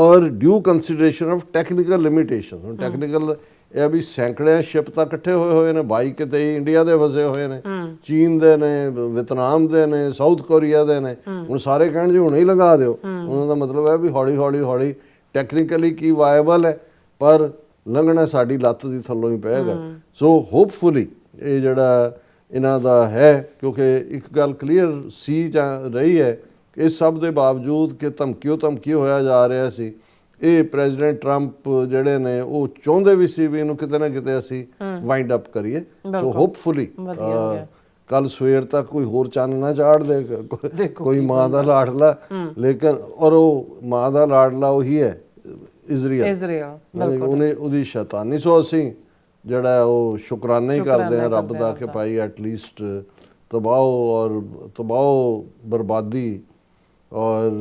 B: ਔਰ ਡਿਊ ਕੰਸੀਡਰੇਸ਼ਨ ਆਫ ਟੈਕਨੀਕਲ ਲਿਮਿਟੇਸ਼ਨ। ਹੁਣ ਟੈਕਨੀਕਲ ਇਹ ਵੀ ਸੈਂਕੜੇ ਸ਼ਿਪ ਤਾਂ ਇਕੱਠੇ ਹੋਏ ਨੇ, 22 ਕਿਤੇ ਇੰਡੀਆ ਦੇ ਵਸੇ ਹੋਏ ਨੇ, ਚੀਨ ਦੇ ਨੇ, ਵੀਅਤਨਾਮ ਦੇ ਨੇ, ਸਾਊਥ ਕੋਰੀਆ ਦੇ ਨੇ। ਹੁਣ ਸਾਰੇ ਕਹਿਣ ਜੀ ਹੁਣੇ ਹੀ ਲਗਾ ਦਿਓ, ਉਹਨਾਂ ਦਾ ਮਤਲਬ ਹੈ ਵੀ ਹੌਲੀ ਹੌਲੀ ਟੈਕਨੀਕਲੀ ਕੀ ਵਾਇਬਲ ਹੈ, ਪਰ ਲੰਘਣਾ ਸਾਡੀ ਲੱਤ ਦੀ ਥੱਲੋਂ ਹੀ ਪਏਗਾ। ਸੋ ਹੋਪਫੁਲੀ ਇਹ ਜਿਹੜਾ ਇਹਨਾਂ ਦਾ ਹੈ, ਕਿਉਂਕਿ ਇੱਕ ਗੱਲ ਕਲੀਅਰ ਸੀ ਜਾਂ ਰਹੀ ਹੈ ਕਿ ਇਸ ਸਭ ਦੇ ਬਾਵਜੂਦ ਕਿ ਧਮਕੀ ਹੋਇਆ ਜਾ ਰਿਹਾ ਸੀ, ਇਹ ਪ੍ਰੈਜ਼ੀਡੈਂਟ ਟਰੰਪ ਜਿਹੜੇ ਨੇ ਉਹ ਚਾਹੁੰਦੇ ਵੀ ਸੀ ਵੀ ਇਹਨੂੰ ਕਿਤੇ ਨਾ ਕਿਤੇ ਅਸੀਂ ਵਾਈਂਡ ਅਪ ਕਰੀਏ। ਸੋ ਹੋਪਫੁਲੀ ਕੱਲ ਸਵੇਰ ਤੱਕ ਕੋਈ ਹੋਰ ਚੰਨ ਨਾ ਚਾੜ ਦੇ ਕੋਈ ਮਾਂ ਦਾ ਲਾਡਲਾ, ਲੇਕਿਨ ਔਰ ਉਹ ਮਾਂ ਦਾ ਲਾਡਲਾ ਉਹੀ ਹੈ ਇਜ਼ਰਾਈਲ, ਉਹਨੇ ਉਹਦੀ ਸ਼ੈਤਾਨੀ। ਸੋ ਅਸੀਂ ਜਿਹੜਾ ਉਹ ਸ਼ੁਕਰਾਨਾ ਹੀ ਕਰਦੇ ਹਾਂ ਰੱਬ ਦਾ ਕਿ ਭਾਈ ਐਟਲੀਸਟ ਤਬਾਹ ਬਰਬਾਦੀ ਔਰ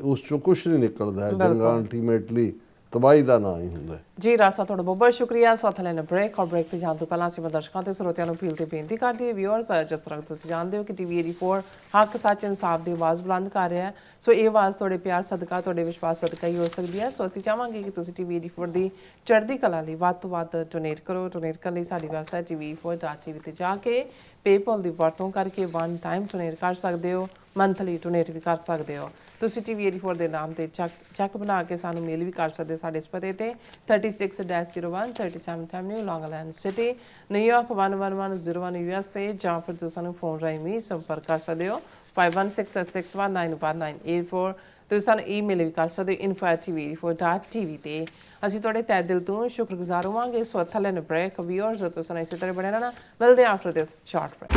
B: ਉਸ ਚੋਂ ਕੁਛ ਨਹੀਂ ਨਿਕਲਦਾ ਹੈ। ਜੰਗਾਂ ਅਲਟੀਮੇਟਲੀ ਤਬਾਹੀ ਦਾ ਨਾਂ ਹੀ ਹੁੰਦਾ ਹੈ।
A: ਜੀ ਰਾਸਾ, ਤੁਹਾਡਾ ਬਹੁਤ ਬਹੁਤ ਸ਼ੁਕਰੀਆ। ਸਾਥ ਲੈਣਾ ਬ੍ਰੇਕ, ਔਰ ਬ੍ਰੇਕ ਤੇ ਜਾਣ ਤੋਂ ਪਹਿਲਾਂ ਅਸੀਂ ਦਰਸ਼ਕਾਂ ਤੇ ਸਰੋਤਿਆਂ ਨੂੰ ਅਪੀਲ ਤੇ ਬੇਨਤੀ ਕਰਦੇ ਹਾਂ, ਵਿਊਅਰਸ, ਜਿਸ ਤਰ੍ਹਾਂ ਤੁਸੀਂ ਜਾਣਦੇ ਹੋ ਕਿ TV 84 ਹੱਕ, ਸੱਚ, ਇਨਸਾਫ ਦੀ ਆਵਾਜ਼ ਬੁਲੰਦ ਕਰ ਰਿਹਾ ਹੈ। ਸੋ ਇਹ ਆਵਾਜ਼ ਤੁਹਾਡੇ ਪਿਆਰ ਸਦਕਾ, ਤੁਹਾਡੇ ਵਿਸ਼ਵਾਸ ਸਦਕਾ ਹੀ ਹੋ ਸਕਦੀ ਹੈ। ਸੋ ਅਸੀਂ ਚਾਹਾਂਗੇ ਕਿ ਤੁਸੀਂ TV 84 ਦੀ ਚੜ੍ਹਦੀ ਕਲਾ ਲਈ ਵੱਧ ਤੋਂ ਵੱਧ ਡੋਨੇਟ ਕਰੋ। ਡੋਨੇਟ ਕਰਨ ਲਈ ਸਾਡੀ ਵੈਬਸਾਈਟ tv84.tv ਤੇ ਜਾ ਕੇ ਪੇਪਲ ਦੀ ਵਰਤੋਂ ਕਰਕੇ 1 ਟਾਈਮ ਡੋਨੇਟ ਕਰ ਸਕਦੇ ਹੋ, ਮੰਥਲੀ ਡੋਨੇਟ ਵੀ ਕਰ ਸਕਦੇ ਹੋ। ਤੁਸੀਂ TV 84 ਦੇ ਨਾਮ ਤੇ ਚੈੱਕ ਬਣਾ ਕੇ ਸਾਨੂੰ ਮੇਲ ਵੀ ਕਰ ਸਕਦੇ ਸਾਡੇ ਇਸ ਪਤੇ ਤੇ 36-01 37th Avenue, Long Island City, New York 11101 USA, ਜਾਂ ਫਿਰ ਤੁਸੀਂ ਸਾਨੂੰ ਫੋਨ ਰਾਹੀਂ ਵੀ ਸੰਪਰਕ ਕਰ ਸਕਦੇ ਹੋ 5166191984। ਤੁਸੀਂ ਸਾਨੂੰ ਈਮੇਲ ਵੀ ਕਰ ਸਕਦੇ ਹੋ info@tv84.tv ਤੇ। ਅਸੀਂ ਤੁਹਾਡੇ ਤਹਿ ਦਿਲ ਤੋਂ ਸ਼ੁਕਰਗੁਜ਼ਾਰ ਹੋਵਾਂਗੇ। ਸੋ ਥੱਲੇ ਨੇ ਬ੍ਰੇਕ, ਵਿਊਅਰਸ ਤੁਸੀਂ ਇਸੇ ਤਰ੍ਹਾਂ ਬਣੇ ਰਹਿਣਾ। ਮਿਲਦੇ ਹਾਂ ਆਫਟਰ ਦਿਸ ਸ਼ਾਰਟ ਬ੍ਰੇਕ।